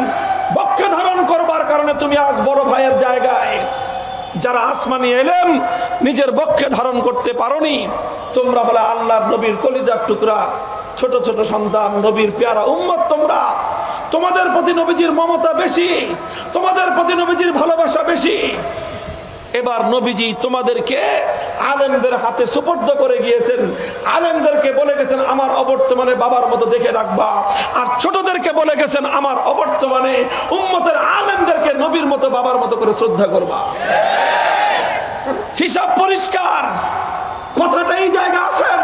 বক্ষে ধারণ করবার কারণে তুমি আজ বড় ভাইয়ের জায়গায়। যারা আসমানি ইলম নিজের বক্ষে ধারণ করতে পারোনি, তোমরা হলো আল্লাহর নবীর কলিজার টুকরা, ছোট ছোট সন্তান, নবীর পেয়ারা উম্মত। তোমরা, তোমাদের প্রতি নবীজির মমতা বেশি, তোমাদের প্রতি নবীজির ভালোবাসা বেশি। এবার নবীজি তোমাদেরকে আলেমদের হাতে সুপর্দ করে গিয়েছেন, আলেমদেরকে বলে গেছেন আমার অবর্তমানে বাবার মতো দেখে রাখবা, আর ছোটদেরকে বলে গেছেন আমার অবর্তমানে উম্মতের আলেমদেরকে নবীর মতো বাবার মতো করে শ্রদ্ধা করবা। হিসাব পরিষ্কার, কথাটা এই জায়গা আসেন,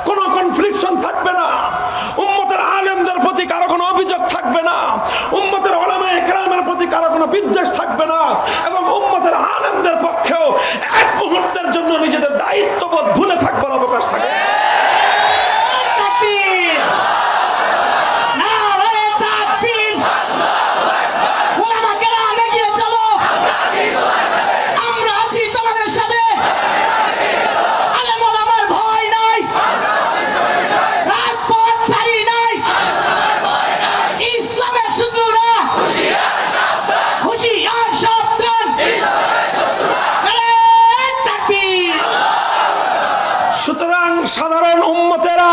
কোনো কনফ্লিকশন থাকবে না, উম্মতের আলেমদের প্রতি কারো কোনো অভিযোগ থাকবে না, উম্মতের উলামায়ে কেরামের প্রতি কারো কোনো বিদ্বেষ থাকবে না, এবং উম্মতের আলেমদের পক্ষেও এক মুহূর্তের জন্য নিজেদের দায়িত্ববোধ ভুলে থাকবার অবকাশ থাকবে। সুতরাং সাধারণ উম্মতেরা,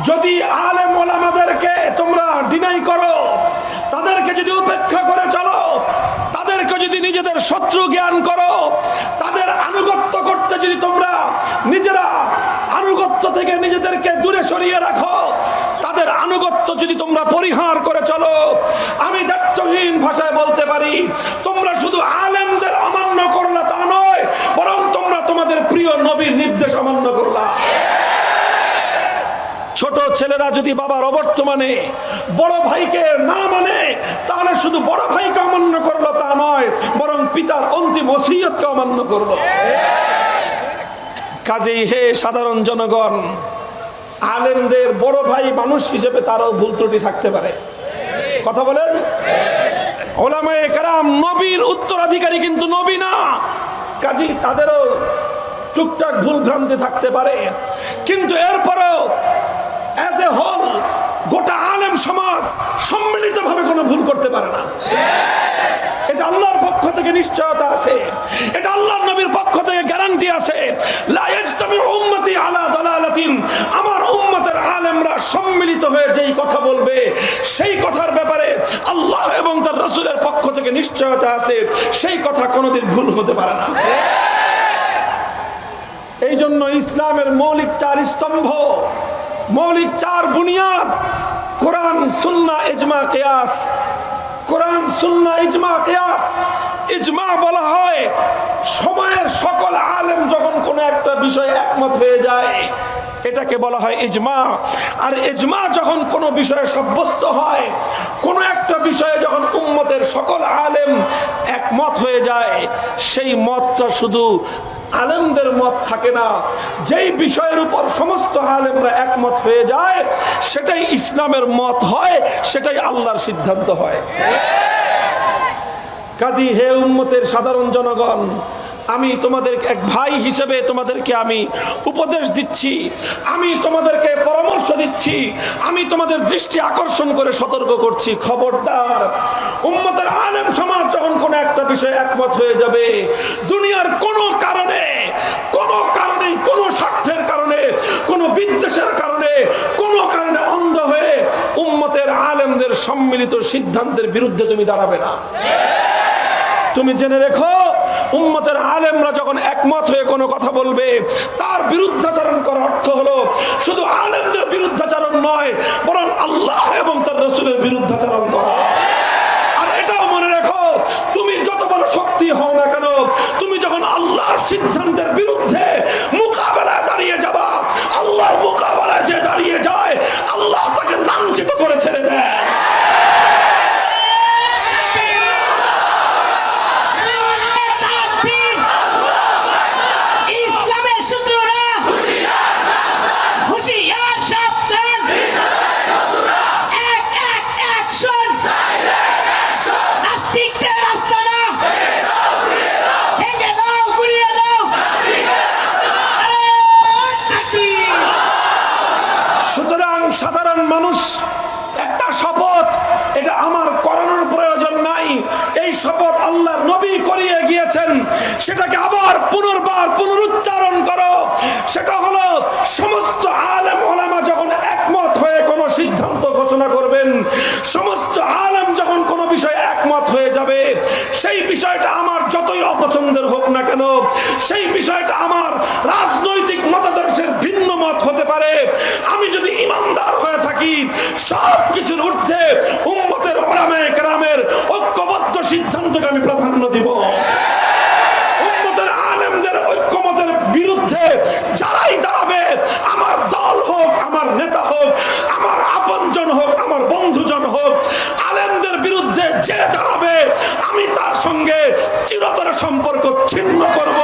যদি আলেম ওলামাদেরকে তোমরা ডিনাই করো, তাদেরকে যদি উপেক্ষা করে চলো, তাদেরকে যদি নিজেদের শত্রু জ্ঞান করো, তাদের আনুগত্য করতে যদি তোমরা নিজেরা আনুগত্য থেকে নিজেদেরকে দূরে সরিয়ে রাখো, তাদের আনুগত্য যদি তোমরা পরিহার করে চলো, আমি দায়িত্বহীন ভাষায় বলতে পারি তোমরা শুধু আলেমদের অমান্য করলা তা নয়, বরং তোমরা তোমাদের প্রিয় নবীর নির্দেশ অমান্য করলা। ছোট ছেলেরা যদি বাবার অবর্তমানে বড় ভাইকে না মানে, তাহলে শুধু বড় ভাইকে অমান্য করলো তা নয়, বরং পিতার অন্তিম ওসিয়তকে অমান্য করলো। কাজেই হে সাধারণ জনগণ, আলেমদের বড় ভাই মানুষ হিসেবে তারও ভুল ত্রুটি থাকতে পারে। কথা বলেন? ওলামায়ে কেরাম নবীর উত্তরাধিকারী, কিন্তু নবী না। কাজেই তাদেরও টুকটাক ভুল ভ্রান্তি থাকতে পারে, কিন্তু এরপরেও এজ এ হোল গোটা আলেম সমাজ সম্মিলিতভাবে কোনো ভুল করতে পারে না। এটা আল্লাহর পক্ষ থেকে নিশ্চয়তা আছে, এটা আল্লাহর নবীর পক্ষ থেকে গ্যারান্টি আছে। লা ইয়াজতামিউ উম্মতি আলা দালালাতিন, আমার উম্মতের আলেমরা সম্মিলিত হয়ে যেই কথা বলবে, সেই কথার ব্যাপারে আল্লাহ এবং তার রাসূলের পক্ষ থেকে নিশ্চয়তা আছে, সেই কথা কোনোদিন ভুল হতে পারে না। এই জন্য ইসলামের মৌলিক 4 স্তম্ভ, মৌলিক 4 বুনিয়াদ, কোরআন, সুন্নাহ, ইজমা, কিয়াস। কোরআন, সুন্নাহ, ইজমা, কিয়াস। ইজমা বলা হয় সময়ের সকল আলেম যখন কোনো একটা বিষয়ে একমত হয়ে যায়, এটাকে বলা হয় ইজমা। আর ইজমা যখন কোনো বিষয়ে সাব্যস্ত হয়, কোনো একটা বিষয়ে যখন উম্মতের সকল আলেম একমত হয়ে যায়, সেই মতটা শুধু আলেমদের মত থাকে না, যেই বিষয়ের উপর সমস্ত আলেমরা একমত হয়ে যায় সেটাই ইসলামের মত হয়, সেটাই আল্লাহর সিদ্ধান্ত হয়। কাজী হে উম্মতের সাধারণ জনগণ, আমি তোমাদেরকে এক ভাই হিসেবে তোমাদেরকে আমি উপদেশ দিচ্ছি, আমি তোমাদেরকে পরামর্শ দিচ্ছি, আমি তোমাদের দৃষ্টি আকর্ষণ করে সতর্ক করছি, খবরদার, উম্মতের আলেম সমাজ যখন কোনো একটা বিষয়ে একমত হয়ে যাবে, দুনিয়ার কোনো কারণে, কোনো স্বার্থের কারণে, কোনো বিদ্বেষের কারণে, কোনো কারণে অন্ধ হয়ে উম্মতের আলেমদের সম্মিলিত সিদ্ধান্তের বিরুদ্ধে তুমি দাঁড়াবে না। তুমি জেনে রেখো, উম্মতের আলেমরা যখন একমত হয়ে কোনো কথা বলবে, তার বিরুদ্ধাচরণ করার অর্থ হলো শুধু আলেমদের বিরুদ্ধাচরণ নয়, বরং আল্লাহ এবং তার রাসূলের বিরুদ্ধাচরণ করা। আর এটাও মনে রেখো, তুমি যত বড় শক্তি হও না কেন, তুমি যখন আল্লাহর সিদ্ধান্তের বিরুদ্ধে মোকাবেলায় দাঁড়িয়ে যাবা, আল্লাহর মোকাবেলায় যে দাঁড়িয়ে যায়, আল্লাহ তাকে লাঞ্ছিত করে ছেড়ে দেয়। সাধারণ মানুষ একটা শপথ, এটা আমার করানোর প্রয়োজন নাই, এই শপথ আল্লাহর নবী করিয়ে গিয়েছেন, সেটাকে আবার পুনর্বার পুনরুচ্চারণ করো। সেটা হলো সমস্ত আলেম ওলামা যখন একমত হয়ে কোনো সিদ্ধান্ত ঘোষণা করবেন, সমস্ত আলেম যখন কোনো বিষয়ে একমত হয়ে যাবে, সেই বিষয়টা আমার যতই অপছন্দের হোক না কেন, সেই বিষয়টা আমার রাজনৈতিক মতাদর্শের ভিন্ন মত হতে পারে, আমি যদি ইমানদার হয়ে থাকি, সব কিছুর ঊর্ধ্বে উম্মতের উলামায়ে কেরামের ঐক্যবদ্ধ সিদ্ধান্তকে আমি প্রাধান্য দিব। উম্মতের আলেমদের ঐক্যমতের বিরুদ্ধে যারাই দাঁড়াবে, আমার দল হোক, আমার নেতা হোক, আমার আপনজন হোক, আমার বন্ধুজন হোক, আলেমদের বিরুদ্ধে যে দাঁড়াবে, আমি তার সঙ্গে চিরতরে সম্পর্ক ছিন্ন করব।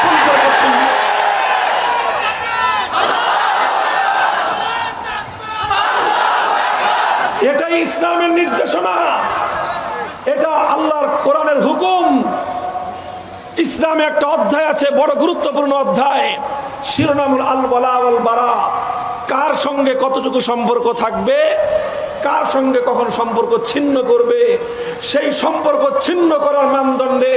সম্পর্ক ছিন্ন। এটাই ইসলামের নির্দেশনা, এটা আল্লাহর কোরআনের হুকুম। ইসলামে একটা অধ্যায় আছে, বড় গুরুত্বপূর্ণ অধ্যায়, শিরোনামুল আল ওয়ালা ওয়াল বারা। কার সঙ্গে কতটুকু সম্পর্ক থাকবে, কার সঙ্গে কখন সম্পর্ক ছিন্ন করবে, সেই সম্পর্ক ছিন্ন করার মানদণ্ডে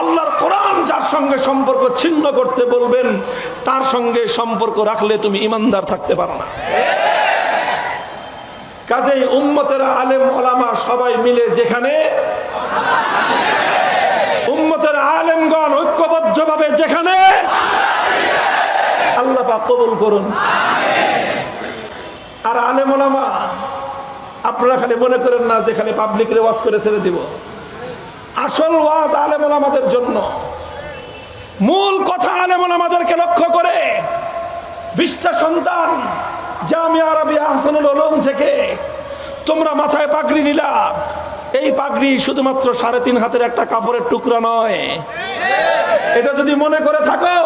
আল্লাহর কোরআন যার সঙ্গে সম্পর্ক ছিন্ন করতে বলবেন, তার সঙ্গে সম্পর্ক রাখলে তুমি ইমানদার থাকতে পারো না। কাজেই উম্মতের আলেম ওলামা সবাই মিলে যেখানে, উম্মতের আলেমগণ ঐক্যবদ্ধভাবে যেখানে, আল্লাহ পাক কবুল করুন। আর আলেম ওলামা আপনারা খালি মনে করেন না যে খালি পাবলিক ওয়াজ করে ছেড়ে দিব, আসল ওয়াজ আলেম ওলামাদের জন্য। মূল কথা আলেম ওলামাদেরকে লক্ষ্য করে। 20টা সন্তান জামিয়া আরবিয়া আহসানুল উলুম থেকে তোমরা মাথায় পাগড়ি নিলা, এই পাগড়ি শুধুমাত্র 3.5 হাতের একটা কাপড়ের টুকরা নয়। এটা যদি মনে করে থাকো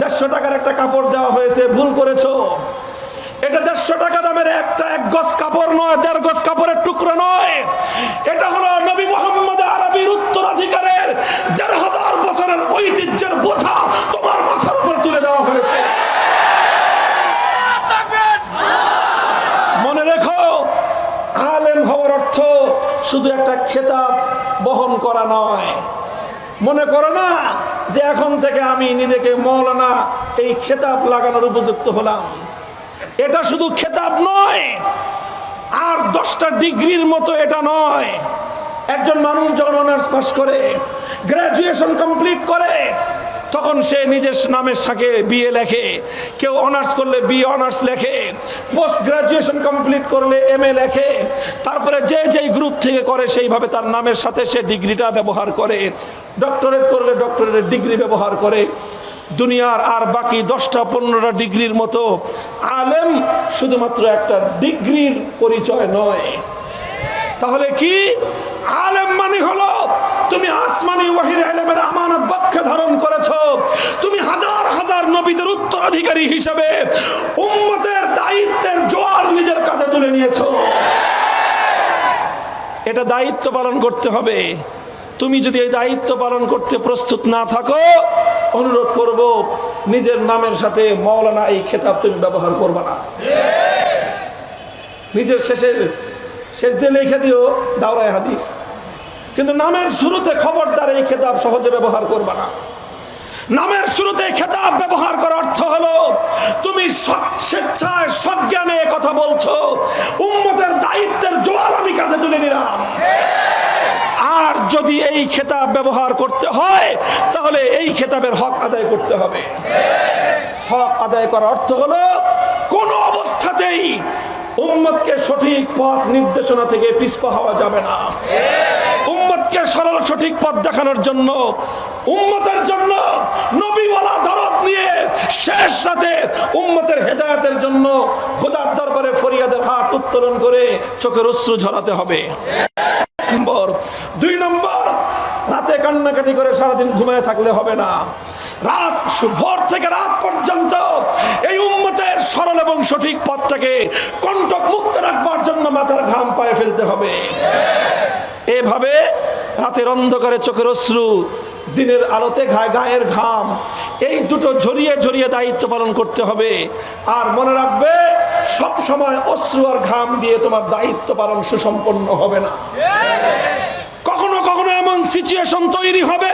150 টাকার একটা কাপড় দেওয়া হয়েছে, ভুল করেছো। এটা 150 টাকা দামের এক গজ কাপড় নয়, 1.5 গজ কাপড়ের টুকরা নয়। এটা হলো নবী মুহাম্মদ আরবির উত্তরাধিকারের 1500 বছরের ঐতিহ্যের বোঝা তোমার মাথার উপর তুলে দেওয়া হয়েছে। মনে রেখো, আলেম হওয়ার অর্থ শুধু একটা খেতাব বহন করা নয়। মনে করো না যে এখন থেকে আমি নিজেকে মৌলানা এই খেতাব লাগানোর উপযুক্ত হলাম। এটা শুধু খেতাব নয়, আর 10টা ডিগ্রির মতো এটা নয়। একজন মানুষ যখন অনার্স পাস করে, গ্রাজুয়েশন কমপ্লিট করে, তখন সে নিজের নামের সাথে বিএ লেখে, কেউ অনার্স করলে বিএ অনার্স লেখে, পোস্ট গ্রাজুয়েশন কমপ্লিট করলে এমএ লেখে, তারপরে যে গ্রুপ থেকে করে সেইভাবে তার নামের সাথে সে ডিগ্রিটা ব্যবহার করে, ডক্টরেট করলে ডক্টরেটের ডিগ্রি ব্যবহার করে। দুনিয়ার আর বাকি 10টা-15টা ডিগ্রির মতো আলেম শুধুমাত্র একটা ডিগ্রির পরিচয় নয়। তাহলে কি আলেম মানে হলো তুমি আসমানি ওয়াহির ইলমের আমানত বক্ষে ধারণ করেছো, তুমি হাজার হাজার নবীদের উত্তরাধিকারী হিসেবে উম্মতের দায়িত্বের জোয়ার নিজের কাঁধে তুলে নিয়েছো। এটা দায়িত্ব পালন করতে হবে। তুমি যদি এই দায়িত্ব পালন করতে প্রস্তুত না থাকো, অনুরোধ করব নিজের নামের সাথে মাওলানা এই খেতাব তুমি ব্যবহার করবে না। নিজের শেষ দিয়ে লিখে দিও দাওরায়ে হাদিস, কিন্তু নামের শুরুতে খবরদার এই খেতাব সহজে ব্যবহার করবে না। নামের শুরুতে খেতাব ব্যবহার করার অর্থ হলো তুমি স্বেচ্ছায় সজ্ঞানে কথা বলছো, উম্মতের দায়িত্বের জোয়ার আমি কাঁধে তুলে নিলাম। আর যদি এই খেতাব ব্যবহার করতে হয় তাহলে এই খেতাবের হক আদায় করতে হবে। হক আদায় করার অর্থ হলো কোন অবস্থাতেই উম্মতকে সঠিক পথ নির্দেশনা থেকে পিছপা হওয়া যাবে না। উম্মতকে সরল সঠিক পথ দেখানোর জন্য, উম্মতের জন্য নবীওয়ালা দরদ নিয়ে শেষ রাতে উম্মতের হেদায়েতের জন্য খোদার দরবারে ফরিয়াদের হাত উত্তোলন করে চোখের অশ্রু ঝরাতে হবে। 2 নম্বর, রাতে কান্নাকাটি করে সারাদিন ঘুমায় থাকলে হবে না। রাত ভোর থেকে রাত পর্যন্ত এই উম্মতের সরল এবং সঠিক পথটাকে কণ্টক মুক্ত রাখবার জন্য মাথার ঘাম পায়ে ফেলতে হবে। এভাবে রাতের অন্ধকারে চোখের অশ্রু, দিনের আলোতে গায়ের ঘাম, এই দুটো ঝরিয়ে ঝরিয়ে দায়িত্ব পালন করতে হবে। আর মনে রাখবে, সব সময় অশ্রু আর ঘাম দিয়ে তোমার দায়িত্ব পালন সুসম্পন্ন হবে না। কখনো কখনো এমন সিচুয়েশন তৈরি হবে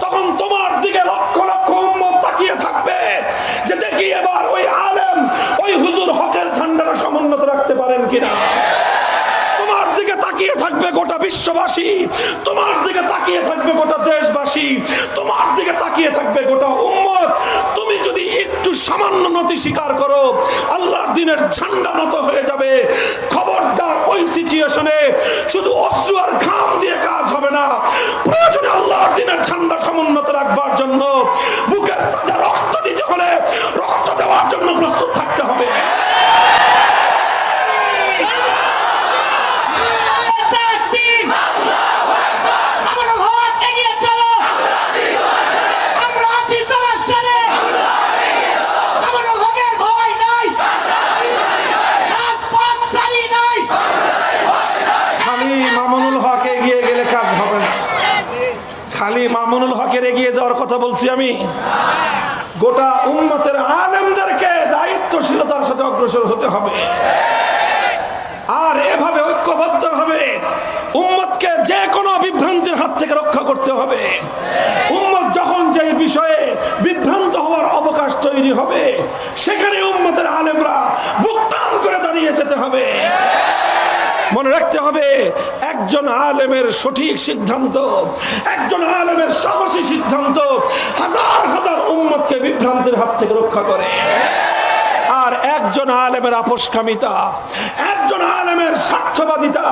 তখন তোমার দিকে লক্ষ লক্ষ উম্মত তাকিয়ে থাকবে যে দেখি এবার ওই আলেম, ওই হুজুর হকের ঝান্ডাটা সমুন্নত রাখতে পারেন কিনা। তোমার দিকে তাকিয়ে থাকবে গোটা বিশ্ববাসী, তোমার দিকে তাকিয়ে থাকবে গোটা দেশবাসী, তোমার দিকে তাকিয়ে থাকবে গোটা উম্মত। তুমি যদি একটু সামান্য নতি স্বীকার করো, আল্লাহর দ্বীনের ঝান্ডা নত হয়ে যাবে। খবরদার, ওই সিচুয়েশনে শুধু অশ্রু আর ঘাম দিয়ে কাজ হবে না। প্রয়োজনে আল্লাহর দ্বীনের ঝান্ডা সমুন্নত রাখবার জন্য বুকের তাজা রক্ত দিতে হলে রক্ত দেওয়ার জন্য প্রস্তুত থাকতে হবে। খালি মামুনুল হকের এগিয়ে যাওয়ার কথা বলছি আমি। গোটা উম্মতের আলেমদেরকে দায়িত্বশীলতার সাথে অগ্রসর হতে হবে। আর এভাবে ঐক্যবদ্ধভাবে উম্মতকে যে কোনো বিভ্রান্তির হাত থেকে রক্ষা করতে হবে। উম্মত যখন যে বিষয়ে বিভ্রান্ত হওয়ার অবকাশ তৈরি হবে, সেখানে উম্মতের আলেমরা বুক টান করে দাঁড়িয়ে যেতে হবে। মনে রাখতে হবে, একজন আলেমের সঠিক সিদ্ধান্ত, একজন আলেমের সাহসী সিদ্ধান্ত হাজার হাজার উম্মতকে বিভ্রান্তির হাত থেকে রক্ষা করে। আর একজন আলেমের আপোষকামিতা, একজন আলেমের স্বার্থবাদিতা,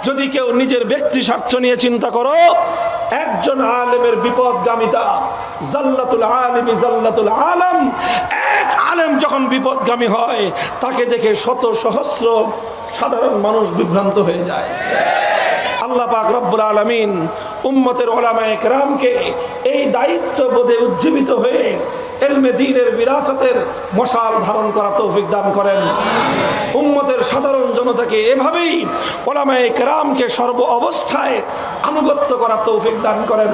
যদি কেউ নিজের ব্যক্তি স্বার্থ নিয়ে চিন্তা করো, একজন আলেমের বিপদগামিতা জাল্লাতুল আলিমি জাল্লাতুল আলম। এক আলেম যখন বিপদগামী হয় তাকে দেখে শত সহস্র সাধারণ মানুষ বিভ্রান্ত হয়ে যায়। আল্লাহ পাক রব্বুল আলামিন উম্মতের উলামায়ে কেরামকে এই দায়িত্ববোধে উজ্জীবিত হয়ে ইলমে দ্বীনের বিরাসতের মশাল ধারণ করার তৌফিক দান করেন। উম্মতের সাধারণ জনতাকে এভাবেই উলামায়ে কেরামকে সর্ব অবস্থায় আনুগত্য করার তৌফিক দান করেন।